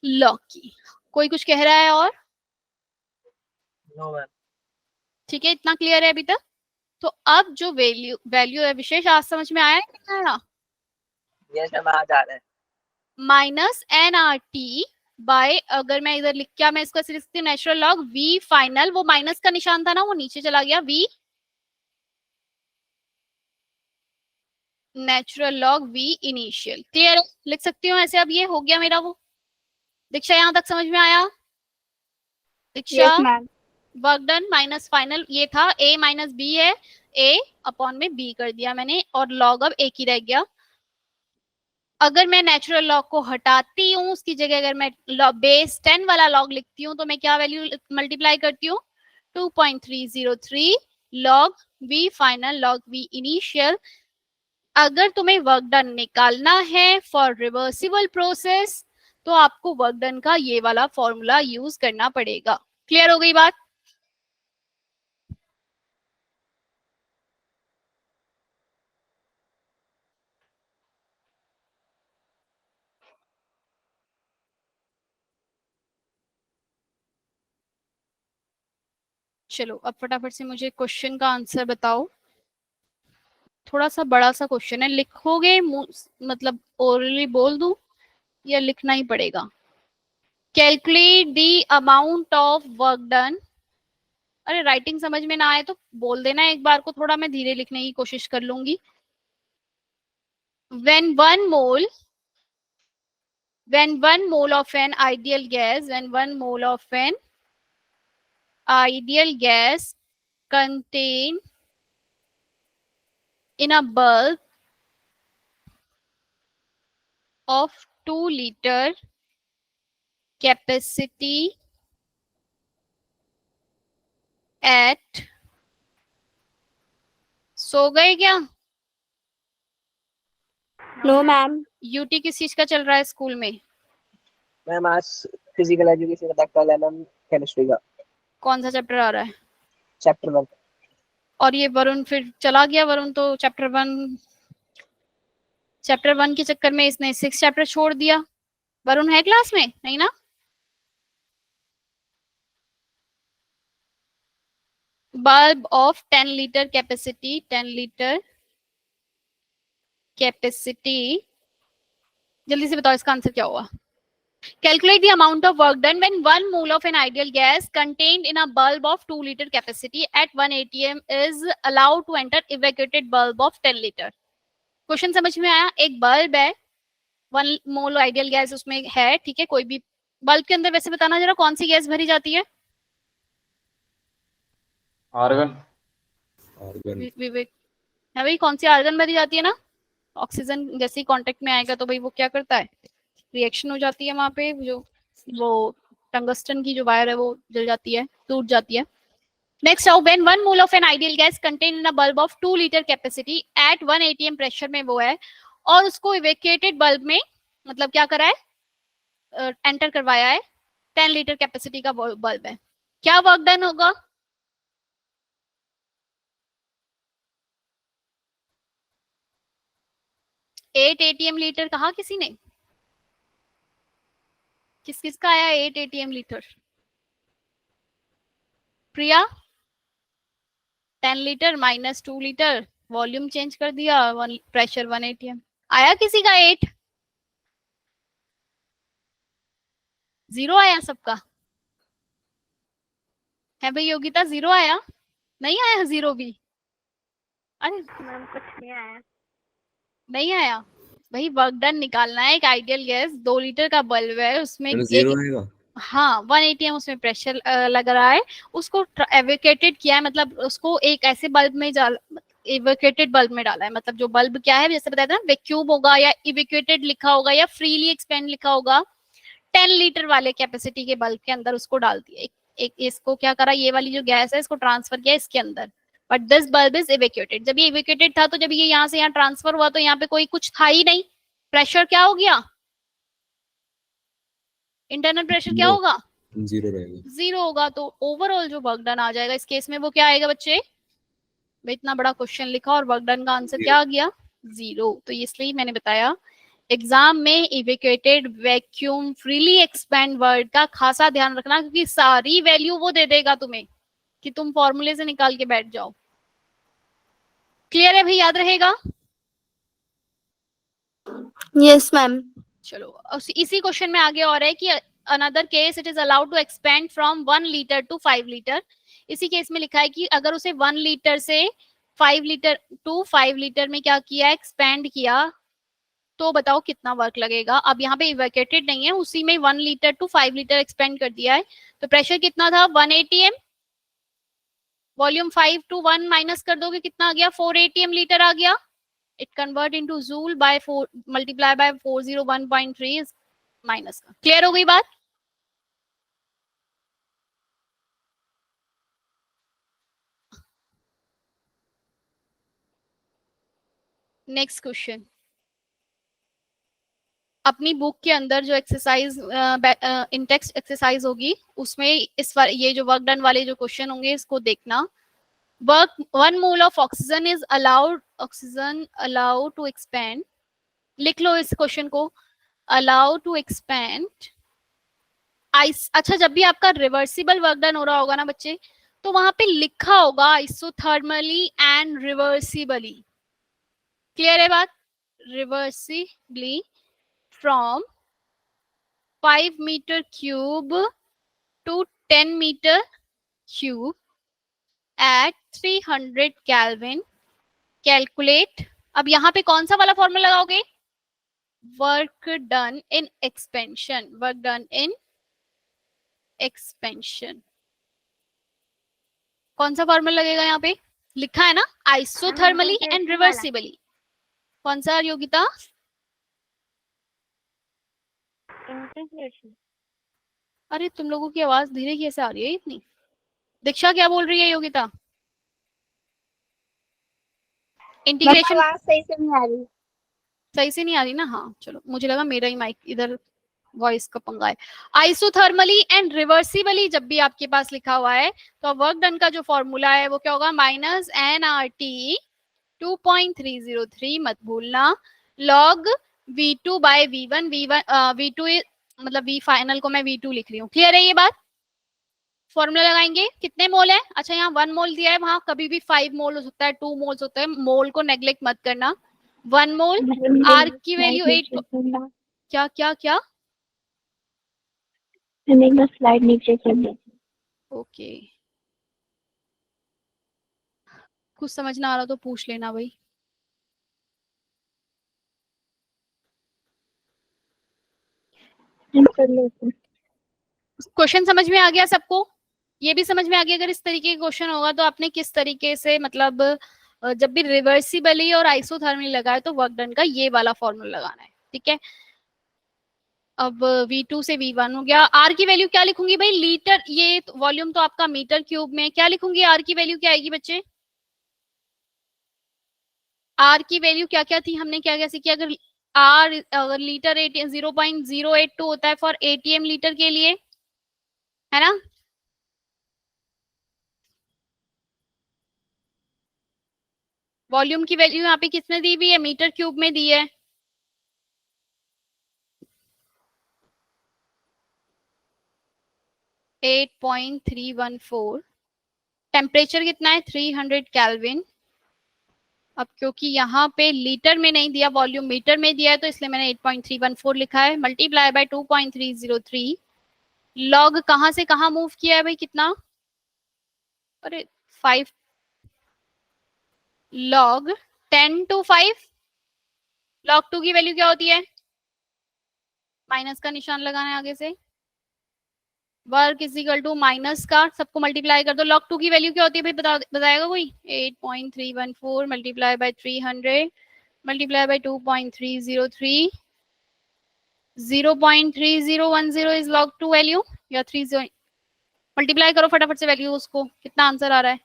लॉग की। कोई कुछ कह रहा है और? No ma'am. ठीक है, इतना क्लियर है अभी तक? तो अब जो वैल्यू है विशेष, आज समझ में आया है नहीं आया? यस मैम, आ जा रहा है। Minus N R T by, अगर मैं इधर लिख, क्या मैं इसको ऐसे लिखती हूँ, नेचुरल लॉग v फाइनल, वो माइनस का निशान था ना, वो नीचे चला गया, v natural log v initial. Clear? लिख सकती हूँ ऐसे। अब ये हो गया मेरा वो। दीक्षा यहाँ तक समझ में आया? दीक्षा Yes, ma'am. Work done minus final, ये था a माइनस बी है, a अपॉन में b कर दिया मैंने, और लॉग अब एक ही रह गया। अगर मैं नेचुरल लॉग को हटाती हूँ, उसकी जगह अगर मैं बेस 10 वाला लॉग लिखती हूँ, तो मैं क्या वैल्यू मल्टीप्लाई करती हूँ? 2.303 log v final log v initial. अगर तुम्हें वर्क डन निकालना है फॉर रिवर्सिबल प्रोसेस, तो आपको वर्क डन का ये वाला फॉर्मूला यूज करना पड़ेगा। क्लियर हो गई बात? चलो अब फटाफट से मुझे क्वेश्चन का आंसर बताओ। थोड़ा सा बड़ा सा क्वेश्चन है, लिखोगे मतलब ओरली बोल दूं या लिखना ही पड़ेगा? Calculate the amount of work done. अरे राइटिंग समझ में ना आए तो बोल देना एक बार को, थोड़ा मैं धीरे लिखने की कोशिश कर लूंगी। when one mole of an ideal gas, when 1 mole of an ideal gas contained in a bulb of 2 liter capacity at, सो गए क्या? No, ma'am. यूटी किस चीज का चल रहा है स्कूल में? मैम आज फिजिकल एजुकेशन का कल है मैम, केमिस्ट्री का कौन सा चैप्टर आ रहा है? चैप्टर 1। और ये वरुण फिर चला गया, वरुण तो चैप्टर 1 के चक्कर में इसने 6 चैप्टर छोड़ दिया। वरुण है क्लास में? नहीं ना? Bulb of 10 litre capacity, 10 litre capacity, जल्दी से बताओ इसका आंसर क्या हुआ? Calculate the amount of work done when 1 mole of an ideal gas contained in a bulb of 2 liter capacity at 1 atm is allowed to enter evacuated bulb of 10 liter. Question समझ में आया? एक बल्ब है, 1 मोल आइडियल गैस उसमें है, ठीक है, कोई भी बल्ब के अंदर वैसे बताना जरा कौन सी गैस भरी जाती है? आर्गन। विवेक है भाई, कौन सी आर्गन भरी जाती है ना? ऑक्सीजन जैसे ही कांटेक्ट में आएगा तो भाई वो क्या करता है, रिएक्शन हो जाती है वहां पे, जो वो टंगस्टन की जो वायर है वो जल जाती है, टूट जाती है। नेक्स्ट आओ, when 1 mole of an ideal gas contain in a bulb of 2 litre capacity eight 1 atm pressure में वो है, और उसको इवेक्यूएटेड बल्ब में मतलब क्या करा है, एंटर करवाया है, 10 लीटर कैपेसिटी का बल्ब है, क्या वर्क डन होगा? एट एटीएम लीटर कहा किसी ने? किस किस का आया 8 एटीएम लीटर? प्रिया? 10 litre minus 2 litre volume change कर दिया, प्रेशर 1 atm। आया किसी का 8? 0 आया सबका? है भाई योगिता 0 आया? नहीं आया 0 भी? अरे मैम कुछ नहीं आया। नहीं आया भाई। वर्क डन निकालना है। एक आइडियल गैस 2 लीटर का बल्ब है, उसमें मैंने एक, जीरो आएगा। हाँ 1 atm उसमें प्रेशर लग रहा है। उसको एवोकेटेड किया है, मतलब उसको एक ऐसे बल्ब में इवेक्यूएटेड बल्ब में डाला है। मतलब जो बल्ब क्या है, जैसे बताया था ना, वैक्यूम होगा या इवेक्यूएटेड लिखा होगा या फ्रीली एक्सपेंड लिखा होगा। 10 लीटर वाले कैपेसिटी के बल्ब के अंदर उसको डाल दिया। एक इसको क्या करा, ये वाली जो गैस है इसको ट्रांसफर किया इसके अंदर। But this bulb is evacuated. जब ये इवेक्यूएटेड था तो जब ये यहाँ से यहाँ ट्रांसफर हुआ तो यहाँ पे कोई कुछ था ही नहीं। प्रेशर क्या हो गया? इंटरनल प्रेशर क्या जीरो होगा? जीरो रहेगा। 0 होगा। तो ओवरऑल जो वर्क डन आ जाएगा इस केस में वो क्या आएगा बच्चे? भाई इतना बड़ा क्वेश्चन लिखा और वर्क डन का आंसर क्या जीरो। आ गया? 0। तो इसलिए मैंने बताया एग्जाम में इवेक्यूएटेड, वैक्यूम, फ्रीली एक्सपैंड वर्ड का खासा ध्यान रखना, क्योंकि सारी वैल्यू वो दे देगा तुम्हें कि तुम फॉर्मूले से निकाल के बैठ जाओ। क्लियर है भाई? याद रहेगा? Yes ma'am. चलो इसी क्वेश्चन में आगे और है कि another case it is allowed to expand from 1 litre to 5 litre. इसी केस में लिखा है कि अगर उसे 1 लीटर से 5 लीटर टू 5 लीटर में क्या किया, एक्सपेंड किया, तो बताओ कितना वर्क लगेगा। अब यहाँ पे इवेक्यूएटेड नहीं है, उसी में 1 लीटर टू 5 लीटर एक्सपेंड कर दिया है। तो प्रेशर कितना था? 1 atm। वॉल्यूम 5 टू 1 माइनस कर दोगे कितना आ गया? 4 atm लीटर आ गया। It convert into joule by 4 multiply by 401.3 minus का। क्लियर हो गई बात? Next question. अपनी बुक के अंदर जो एक्सरसाइज इंटेक्स्ट एक्सरसाइज होगी उसमें ये जो वर्क डन वाले जो क्वेश्चन होंगे इसको देखना। Work 1 mole of oxygen is allowed to expand. लिख लो इस क्वेश्चन को, अलाउ टू एक्सपेंड आइस। अच्छा, जब भी आपका रिवर्सिबल वर्क डन हो रहा होगा ना बच्चे, तो वहां पे लिखा होगा आइसोथर्मली एंड रिवर्सिबली। क्लियर है बात? Reversibly from 5 metre cube to 10 metre cube at 300 kelvin. Calculate. अब यहाँ पे कौन सा वाला फॉर्मूला लगाओगे? Work done in expansion. Work done in expansion. कौन सा फॉर्मूला लगेगा? यहाँ पे लिखा है ना आइसोथर्मली एंड रिवर्सिबली। कौन सा योगिता? इंटीग्रेशन। अरे तुम लोगों की आवाज धीरे कैसे आ रही है इतनी? दीक्षा क्या बोल रही है योगिता? इंटीग्रेशन आवाज सही से नहीं आ रही। सही से नहीं आ रही ना? हाँ चलो, मुझे लगा मेरा ही माइक इधर वॉइस का पंगा है। आइसोथर्मली एंड रिवर्सिबली जब भी आपके पास लिखा हुआ है तो वर्क डन का जो फॉर्मूला है वो क्या होगा? माइनस NRT 2.303 मत भूलना, log V2 bye V1। V2 मतलब V फाइनल को मैं V2 लिख रही हूँ। क्लियर है ये बात? फॉर्मूला लगाएंगे। कितने मोल है? अच्छा यहाँ 1 मोल दिया है, वहां कभी भी 5 मोल हो सकता है, 2 मोल्स होता है। मोल को नेग्लेक्ट मत करना। 1 मोल आर की वैल्यू 8। क्या क्या क्या? मैंने स्लाइड नीचे कर दी। ओके, कुछ समझ ना आ रहा तो पूछ लेना भाई। कर लेते। क्वेश्चन समझ में आ गया सबको? ये भी समझ में आ गया अगर इस तरीके का क्वेश्चन होगा तो आपने किस तरीके से, मतलब जब भी रिवर्सिबली और आइसोथर्मली लगाए तो वर्क डन का ये वाला फॉर्मूला लगाना है। ठीक है, अब V2 से V1 हो गया। R की वैल्यू क्या लिखूंगी भाई? लीटर, ये वॉल्यूम तो आपका मीटर क्यूब में, क्या लिखूंगी? R की वैल्यू क्या आएगी बच्चे? R की वैल्यू क्या क्या थी, हमने क्या क्या सीखी? अगर R अगर लीटर 0.082 होता है फॉर ATM लीटर के लिए, है ना? वॉल्यूम की वैल्यू यहाँ पे किसमें दी हुई है? मीटर क्यूब में दी है। एट 8.314। टेम्परेचर कितना है? 300 केल्विन। अब क्योंकि यहाँ पे लीटर में नहीं दिया, वॉल्यूम मीटर में दिया है, तो इसलिए मैंने 8.314 लिखा है, मल्टीप्लाई बाय 2.303। लॉग कहाँ से कहाँ मूव किया है भाई, कितना, अरे 5, लॉग 10 to 5। लॉग 2 की वैल्यू क्या होती है, माइनस का निशान लगाना है आगे से, work is equal to minus का, सबको मल्टीप्लाई कर दो। लॉग 2 की वैल्यू क्या होती है भाई, बताएगा कोई, 8.314 multiply by 300 multiply by 2.303, 0.3010 is log 2 value, या 30, मल्टीप्लाई करो फटाफट से वैल्यू, उसको कितना आंसर आ रहा है।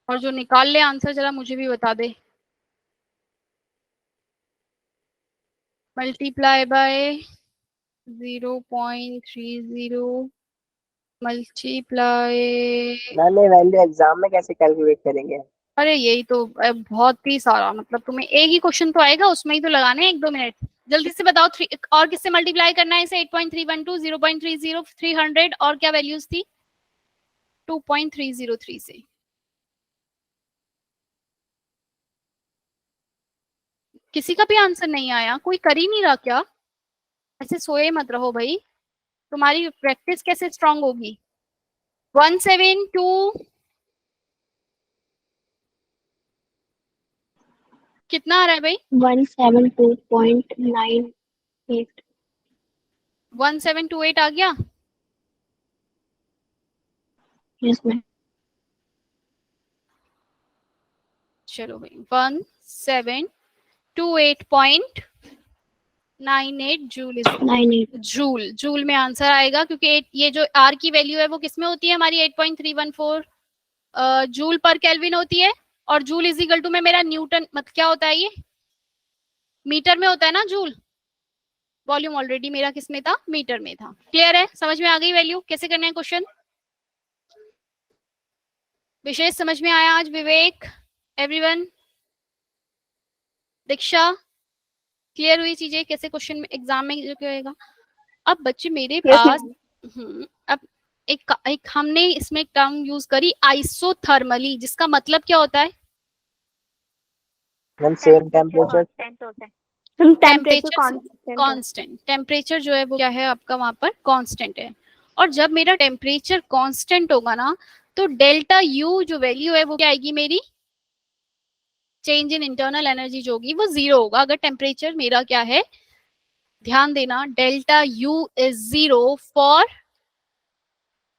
और जो निकाल ले आंसर जरा मुझे भी बता दे। मल्टीप्लाई बाय 0.30 मल्टीप्लाई, मैम ये वैल्यू एग्जाम में कैसे कैलकुलेट करेंगे? अरे यही तो बहुत ही सारा, मतलब तुम्हें एक ही क्वेश्चन तो आएगा, उसमें ही तो लगाने हैं 1-2 मिनट। जल्दी से बताओ, और किससे मल्टीप्लाई करना है इसे, 8.312, 0.30, 300, और क्या वैल्यूज थी, 2.303 से। किसी का भी आंसर नहीं आया, कोई कर ही नहीं रहा क्या, ऐसे सोए मत रहो भाई, तुम्हारी प्रैक्टिस कैसे स्ट्रांग होगी। 172 कितना आ रहा है भाई, 172.98। 1728 आ गया। Yes ma'am. चलो भाई, 1728.98 जूल, 98। जूल, जूल में आंसर आएगा, क्योंकि ये जो आर की वैल्यू है वो किस में होती है हमारी, 8.314 जूल पर केल्विन होती है, और जूल इज इक्वल टू में मेरा न्यूटन, मतलब क्या होता है ये, मीटर में होता है ना जूल। वॉल्यूम ऑलरेडी मेरा किस में था, मीटर में था। क्लियर है, समझ में आ गई वैल्यू कैसे करने हैं क्वेश्चन। विशेष समझ में आया आज, विवेक, एवरीवन, दीक्षा, क्लियर हुई चीजें कैसे क्वेश्चन में एग्जाम में जो करेगा। अब बच्चे मेरे Yes, पास, ma'am. अब एक हमने इसमें एक टर्म यूज करी आइसोथर्मली, जिसका मतलब क्या होता है, ma'am same temperature. Temperature constant, temperature जो है वो क्या है आपका वहां पर कांस्टेंट है। और जब मेरा टेम्परेचर कांस्टेंट होगा ना, तो डेल्टा यू जो वैल्यू है वो क्या आएगी मेरी, चेंज इन इंटरनल एनर्जी जो होगी वो 0 होगा, अगर टेम्परेचर मेरा क्या है, ध्यान देना, delta U is 0 for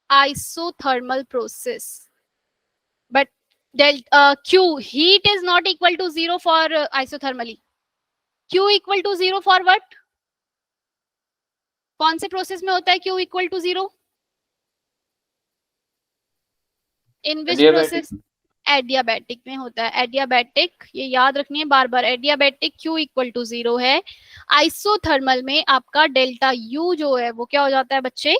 isothermal process, but q heat is not equal to 0 for isothermally, q equal to 0 for what, कौन से प्रोसेस में होता है q equal to 0, in which Adiabatic. process, adiabatic में होता है, एडियाबैटिक, ये याद रखनी है बार बार, एडियाबैटिक q इक्वल टू 0 है। आइसोथर्मल में आपका डेल्टा u जो है वो क्या हो जाता है बच्चे,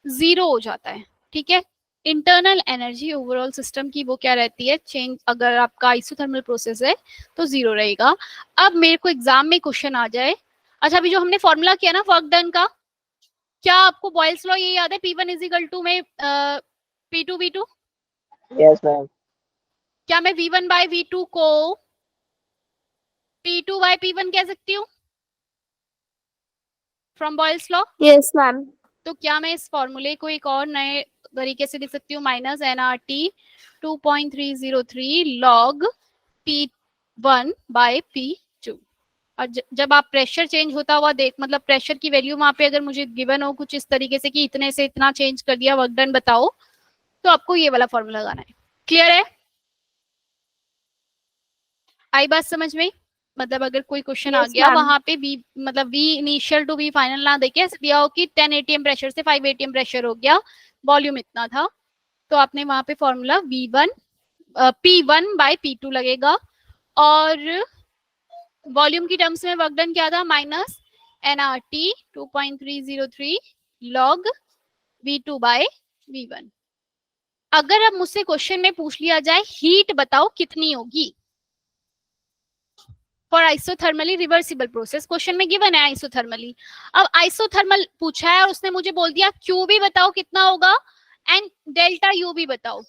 0 हो जाता है, ठीक है। इंटरनल एनर्जी ओवरऑल सिस्टम की वो क्या रहती है, चेंज, अगर आपका आइसोथर्मल प्रोसेस है तो 0 रहेगा। अब मेरे को एग्जाम में क्वेश्चन आ जाए, अच्छा अभी जो हमने फॉर्मूला किया ना वर्क डन का, क्या आपको बॉयल्स लॉ ये याद है, P1 इज इक्वल टू में P2 V2, यस मैम। क्या मैं V1 बाय V2 को P2 बाय P1 कह सकती हूँ from Boyle's law. Yes ma'am. तो क्या मैं इस फॉर्मूले को एक और नए तरीके से लिख सकती हूँ, minus nRT 2.303 log P1 bye P2। और जब आप प्रेशर चेंज होता हुआ देख, मतलब प्रेशर की वैल्यू वहां पे अगर मुझे गिवन हो कुछ इस तरीके से कि इतने से इतना चेंज कर दिया, वर्क डन बताओ, तो आपको ये वाला फॉर्मूला लगाना है। क्लियर है, आई बात समझ में, मतलब अगर कोई क्वेश्चन Yes, आ गया ma'am. वहां पे वी, मतलब V initial to V final ना देके ऐसे दिया हो कि 10 एटीएम प्रेशर से 5 एटीएम प्रेशर हो गया, वॉल्यूम इतना था, तो आपने वहां पे formula V1 P1 bye P2 लगेगा, और वॉल्यूम की टर्म्स में वर्क डन क्या था, minus nRT 2.303 log V2 bye V1। अगर अब मुझसे क्वेश्चन में पूछ लिया जाए हीट बताओ कितनी होगी, for isothermally reversible process, question में गिवन है आइसोथर्मली। अब आइसोथर्मल पूछा है और उसने मुझे बोल दिया क्यू भी बताओ कितना होगा एंड डेल्टा यू भी बताओ।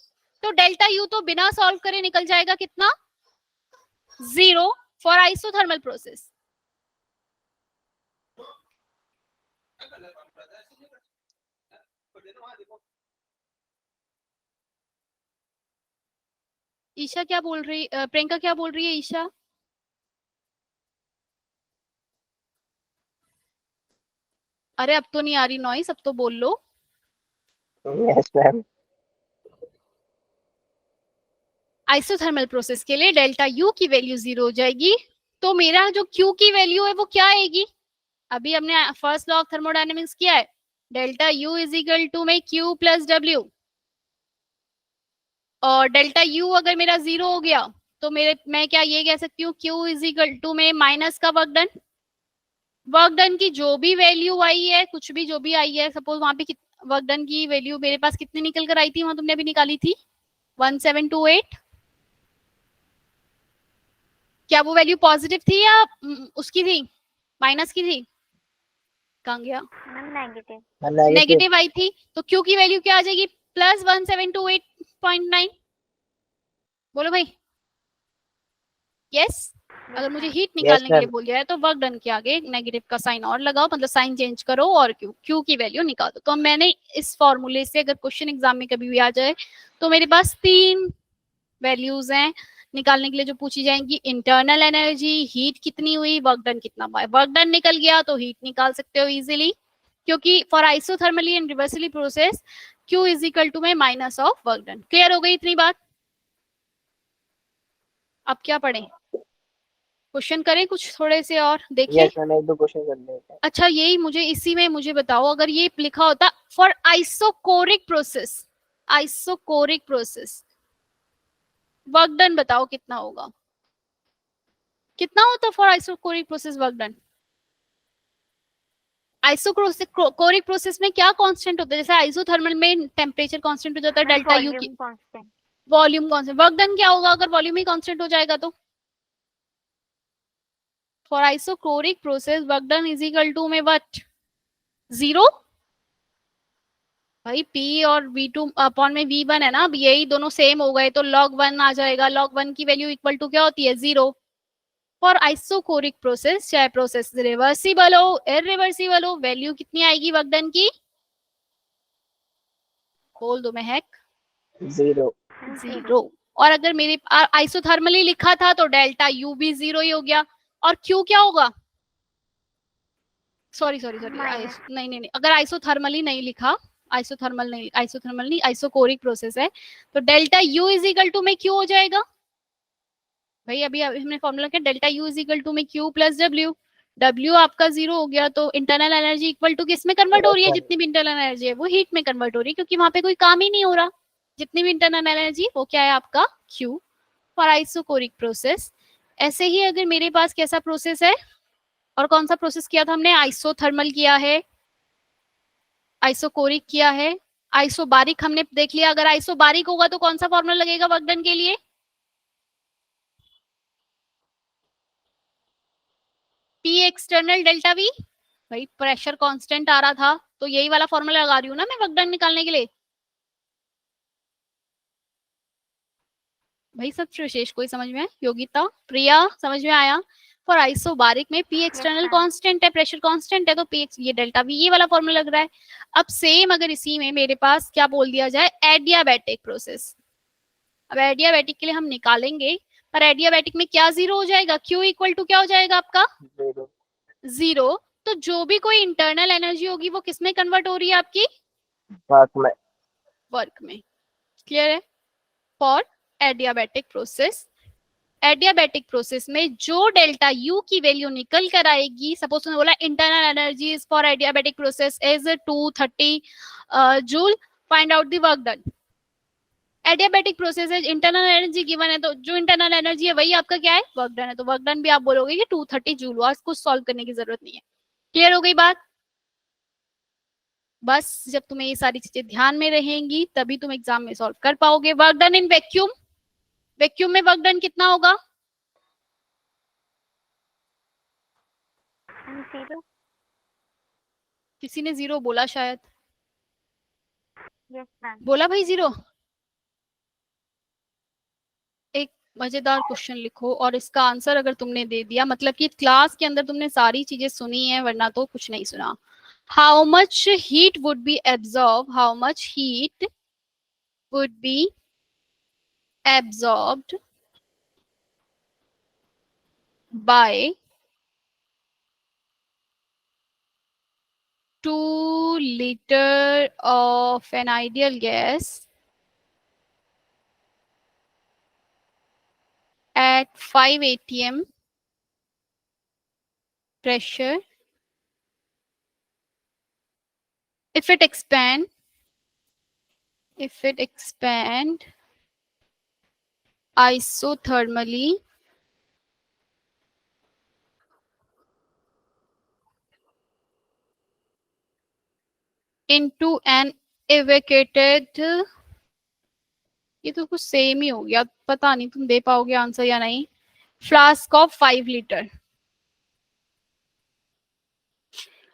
तो डेल्टा यू तो बिना सॉल्व करे निकल जाएगा कितना, 0 फॉर आइसोथर्मल प्रोसेस। ईशा क्या बोल रही, प्रियंका क्या बोल रही है ईशा? अरे अब तो नहीं आ रही नॉइस, अब तो बोल लो। Yes ma'am. आइसोथर्मल प्रोसेस के लिए डेल्टा यू की वैल्यू 0 हो जाएगी, तो मेरा जो क्यू की वैल्यू है वो क्या आएगी? अभी हमने फर्स्ट लॉ ऑफ थर्मोडायनेमिक्स किया है, delta U is equal to में क्यू प्लस डब्ल्यू, और डेल्टा यू अगर मेरा 0 हो गया तो मैं क्या ये कह सकती हूँ क्यू इज इक्वल टू में माइनस का वर्क डन। वर्क डन की जो भी वैल्यू आई है, कुछ भी जो भी आई है, सपोज वहां पे वर्क डन की वैल्यू मेरे पास कितनी निकल कर आई थी, वहां तुमने अभी निकाली थी 1728। क्या वो वैल्यू पॉजिटिव थी या उसकी थी, माइनस की थी? कहाँ गया? नेगेटिव। नेगेटिव आई थी, तो क्यू की वैल्यू क्या आ जाएगी, प्लस 1728.9। बोलो भाई यस। अगर मुझे हीट निकालने के लिए बोल दिया है तो वर्क डन के आगे नेगेटिव का साइन और लगाओ, मतलब साइन चेंज करो और क्यू की वैल्यू निकालो। तो मैंने इस फॉर्मूले से अगर क्वेश्चन एग्जाम में कभी भी आ जाए तो मेरे पास 3 वैल्यूज हैं निकालने के लिए जो पूछी जाएंगी, इंटरनल एनर्जी, हीट कितनी हुई, वर्क डन कितना हुआ। वर्क डन निकल गया तो हीट निकाल सकते हो इजीली, क्योंकि for isothermally and reversible process Q is equal to में minus of work done. Clear हो गई इतनी बात? अब क्या पढ़ें, क्वेश्चन करें कुछ थोड़े से और देखिए। यस मैम, 1-2 क्वेश्चन कर लेते अच्छा यही मुझे इसी में मुझे बताओ, अगर ये लिखा होता for isochoric process, isochoric process work done बताओ कितना होगा, कितना होता for isochoric process work done? Isochoric process में क्या कांस्टेंट होता है? जैसे आइसोथर्मल में टेम्परेचर कांस्टेंट हो जाता है डेल्टा यू की, वॉल्यूम कांस्टेंट। वर्क डन क्या होगा अगर वॉल्यूम ही कांस्टेंट हो जाएगा तो? For isochoric process work done is equal to में व्हाट, 0। भाई P और V2 अपॉन में V1 है ना, अब यही दोनों सेम हो गए तो log 1 आ जाएगा। log 1 की वैल्यू इक्वल टू क्या होती है, 0। फॉर आइसोकोरिक प्रोसेस, चाहे प्रोसेस रिवर्सिबल हो इरिवर्सिबल हो, वैल्यू कितनी आएगी वर्क डन की? बोल दो महक। 0। और अगर मेरे आइसोथर्मली लिखा था तो डेल्टा यू भी 0 ही हो गया, और क्यू क्या होगा? सॉरी नहीं, अगर आइसोथर्मली नहीं लिखा, आइसोथर्मल नहीं, आइसोकोरिक प्रोसेस है तो delta U is equal to में क्यू हो जाएगा। भाई अभी हमने फॉर्मूला किया delta U is equal to में क्यू प्लस डब्ल्यू। डब्ल्यू आपका 0 हो गया तो इंटरनल एनर्जी इक्वल टू किस में कन्वर्ट हो रही है? जितनी भी इंटरनल एनर्जी है वो हीट में कन्वर्ट हो रही है, क्योंकि वहां पे कोई काम ही नहीं हो रहा। जितनी भी इंटरनल एनर्जी वो क्या है आपका, क्यू फॉर आइसोकोरिक प्रोसेस। ऐसे ही अगर मेरे पास कैसा प्रोसेस है, और कौन सा प्रोसेस किया था हमने, आइसोथर्मल किया है, आइसोकोरिक किया है, आइसोबारिक हमने देख लिया। अगर आइसोबारिक होगा तो कौन सा फॉर्मूला लगेगा वर्क डन के लिए? P external delta V। भाई प्रेशर कांस्टेंट आ रहा था तो यही वाला फॉर्मूला लगा रही हूँ ना मैं वर्क डन निकालने के लिए। भाई सब विशेष कोई समझ में? योगिता, प्रिया, समझ में आया? फॉर आइसोबारिक में P एक्सटर्नल कांस्टेंट है, प्रेशर कांस्टेंट है, तो P ये डेल्टा V ये वाला फॉर्मूला लग रहा है। अब सेम अगर इसी में मेरे पास क्या बोल दिया जाए, एडियाबैटिक प्रोसेस। अब एडियाबैटिक के लिए हम निकालेंगे, पर एडियाबैटिक में क्या 0 हो जाएगा, Q इक्वल टू क्या हो जाएगा आपका, 0। तो जो भी कोई इंटरनल एनर्जी होगी वो किस में कन्वर्ट हो रही है आपकी, वर्क में। क्लियर है? For adiabatic process, adiabatic process में जो डेल्टा यू की वैल्यू निकल कर आएगी, सपोज तुमने बोला internal energy for adiabatic process is 230 joule, find out the work done. Adiabatic process है, इंटरनल एनर्जी गिवन है, तो जो इंटरनल एनर्जी है वही आपका क्या है, वर्क डन है। तो वर्क डन भी आप बोलोगे कि 230 जूल हुआ, कुछ सॉल्व करने की जरूरत नहीं है। क्लियर हो गई बात? बस जब तुम्हें ये सारी चीजें ध्यान में रहेंगी तभी तुम एग्जाम में सॉल्व कर पाओगे। Work done in vacuum, vacuum में वर्क डन कितना होगा, zero. किसी ने जीरो बोला शायद, Yes, ma'am. बोला भाई जीरो। एक मजेदार क्वेश्चन लिखो और इसका आंसर अगर तुमने दे दिया मतलब कि क्लास के अंदर तुमने सारी चीजें सुनी है, वरना तो कुछ नहीं सुना। How much heat would be absorb, how much heat would be absorbed by 2 liter of an ideal gas at 5 atm pressure if it expand isothermally into an evacuated, ये तो कुछ सेम ही हो गया, पता नहीं तुम दे पाओगे आंसर या नहीं, फ्लास्क ऑफ 5 लीटर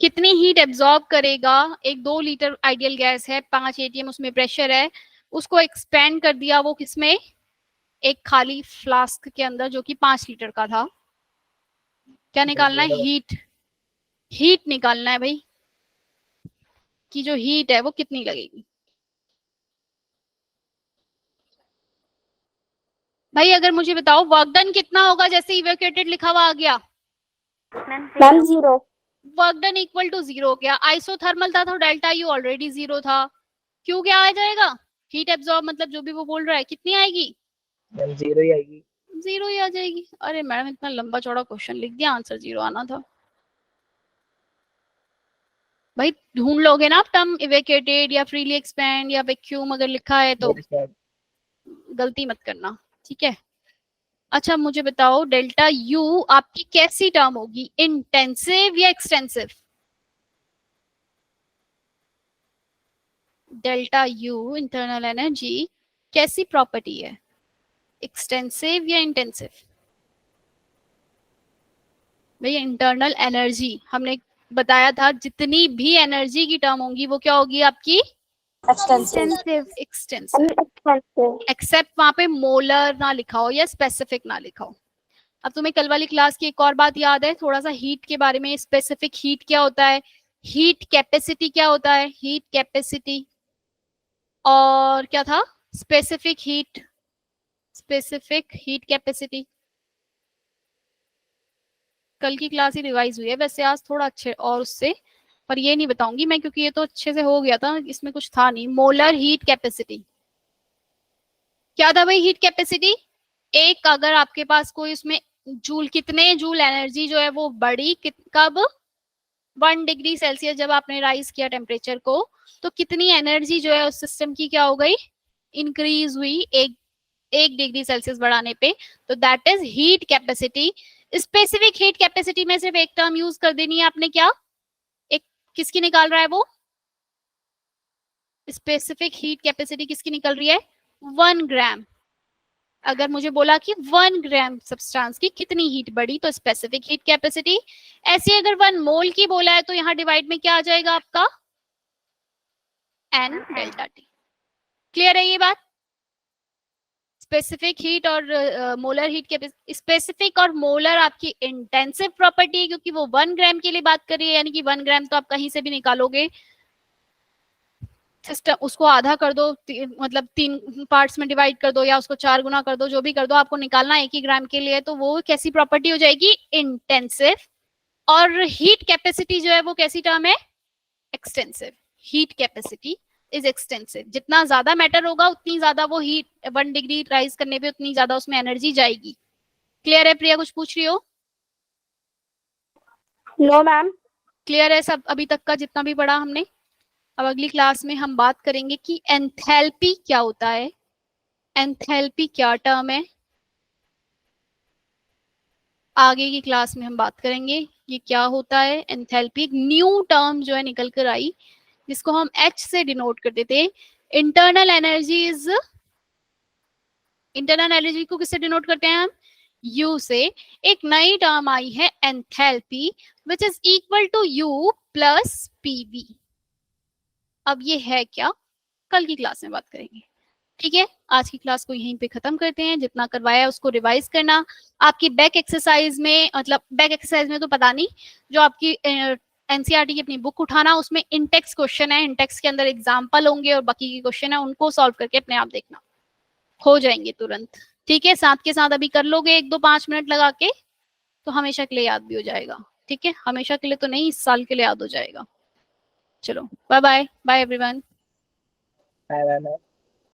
कितनी हीट एब्जॉर्ब करेगा। एक 2 लीटर आइडियल गैस है, 5 एटीएम उसमें प्रेशर है, उसको एक्सपेंड कर दिया वो किसमें, एक खाली फ्लास्क के अंदर जो कि 5 लीटर का था। क्या निकालना है, हीट निकालना है भाई, कि जो हीट है वो कितनी लगेगी। भाई अगर मुझे बताओ वर्क डन कितना होगा जैसे इवैक्यूएटेड लिखा हुआ आ गया, ma'am zero. Work done equal to 0 हो गया। आइसोथर्मल था तो डेल्टा यू ऑलरेडी 0 था, क्यों क्या आ जाएगा, हीट एब्जॉर्ब मतलब जो भी वो बोल रहा है कितनी आएगी, मैम जीरो ही आएगी। 0 ही आ जाएगी। अरे मैडम इतना लंबा चौड़ा क्वेश्चन लिख दिया, आंसर 0 आना था। भाई ढूंढ लोगे ना आप टर्म इवैक्यूएटेड या फ्रीली एक्सपैंड या वैक्यूम अगर लिखा है तो गलती मत करना, ठीक है। अच्छा मुझे बताओ डेल्टा यू आपकी कैसी टर्म होगी, इंटेंसिव या extensive. Delta U internal energy कैसी प्रॉपर्टी है, एक्सटेंसिव या इंटेंसिव। भैया इंटरनल एनर्जी हमने बताया था जितनी भी एनर्जी की टर्म होंगी वो क्या होगी आपकी, एक्सटेंसिव। एक्सटेंसिव, एक्सेप्ट वहां पे मोलर ना लिखा हो या स्पेसिफिक ना लिखा हो। अब तुम्हें कल वाली क्लास की एक और बात याद है, थोड़ा सा हीट के बारे में, स्पेसिफिक हीट क्या होता है, हीट कैपेसिटी क्या होता है, हीट कैपेसिटी, और क्या था स्पेसिफिक हीट कैपेसिटी। कल की क्लास ही रिवाइज हुई है वैसे, आज थोड़ा अच्छे और उससे, पर ये नहीं बताऊंगी मैं क्योंकि ये तो अच्छे से हो गया था, इसमें कुछ था नहीं। मोलर हीट कैपेसिटी क्या था भाई, हीट कैपेसिटी एक, अगर आपके पास कोई उसमें जूल, कितने जूल एनर्जी जो है वो बढ़ी, कब 1 डिग्री सेल्सियस जब आपने राइज किया टेम्परेचर को, तो कितनी एनर्जी जो है उस सिस्टम की क्या हो गई, इंक्रीज हुई एक डिग्री सेल्सियस बढ़ाने पे, तो that is heat capacity. Specific heat capacity में सिर्फ एक टर्म यूज कर देनी है आपने, क्या, एक किसकी निकाल रहा है वो, स्पेसिफिक हीट कैपेसिटी किसकी निकल रही है, 1 ग्राम। अगर मुझे बोला कि 1 ग्राम सब्सटेंस की कितनी हीट बढ़ी तो स्पेसिफिक हीट कैपेसिटी। ऐसे अगर 1 मोल की बोला है तो यहाँ डिवाइड में क्या आ जाएगा आपका, एन डेल्टा टी। क्लियर है ये बात, स्पेसिफिक हीट और मोलर हीट के, स्पेसिफिक और मोलर आपकी इंटेंसिव प्रॉपर्टी है क्योंकि वो 1 ग्राम के लिए बात कर रही है, यानी कि 1 ग्राम तो आप कहीं से भी निकालोगे, सिस्टम उसको आधा कर दो, मतलब 3 पार्ट्स में डिवाइड कर दो या उसको 4 गुना कर दो, जो भी कर दो, आपको निकालना 1 ही ग्राम के लिए, तो वो कैसी प्रॉपर्टी हो जाएगी, इंटेंसिव। और हीट कैपेसिटी जो है वो कैसी टर्म है, extensive. Heat capacity is extensive, जितना ज्यादा मैटर होगा उतनी ज्यादा वो हीट 1 डिग्री राइज करने पे उतनी ज्यादा उसमें एनर्जी जाएगी। क्लियर है प्रिया, कुछ पूछ रही हो। No ma'am. क्लियर है सब अभी तक का जितना भी पढ़ा हमने। अब अगली क्लास में हम बात करेंगे कि एंथैल्पी क्या होता है, एंथैल्पी क्या टर्म है, आगे की क्लास में हम बात करेंगे ये क्या होता है एंथैल्पी। एक न्यू टर्म जो है निकल कर आई जिसको हम H से डिनोट करते थे, internal energy is, internal energy को किससे डिनोट करते हैं हम, U से एक नई टर्म आई है enthalpy which is equal to U plus PV। अब ये है क्या, कल की क्लास में बात करेंगे। ठीक है, आज की क्लास को यहीं पे खत्म करते हैं। जितना करवाया उसको रिवाइज करना। आपकी बैक एक्सरसाइज में, मतलब बैक एक्सरसाइज में तो पता नहीं, जो आपकी एनसीईआरटी की अपनी बुक उठाना, उसमें इंटेक्स क्वेश्चन है, इंटेक्स के अंदर एग्जाम्पल होंगे और बाकी के क्वेश्चन है, उनको सॉल्व करके अपने आप देखना, हो जाएंगे तुरंत। ठीक है, साथ के साथ अभी कर लोगे 1-2-5 मिनट लगा के, तो हमेशा के लिए याद भी हो जाएगा। ठीक है, हमेशा के लिए तो नहीं, इस साल के लिए याद हो जाएगा। चलो bye bye, bye everyone. Bye bye.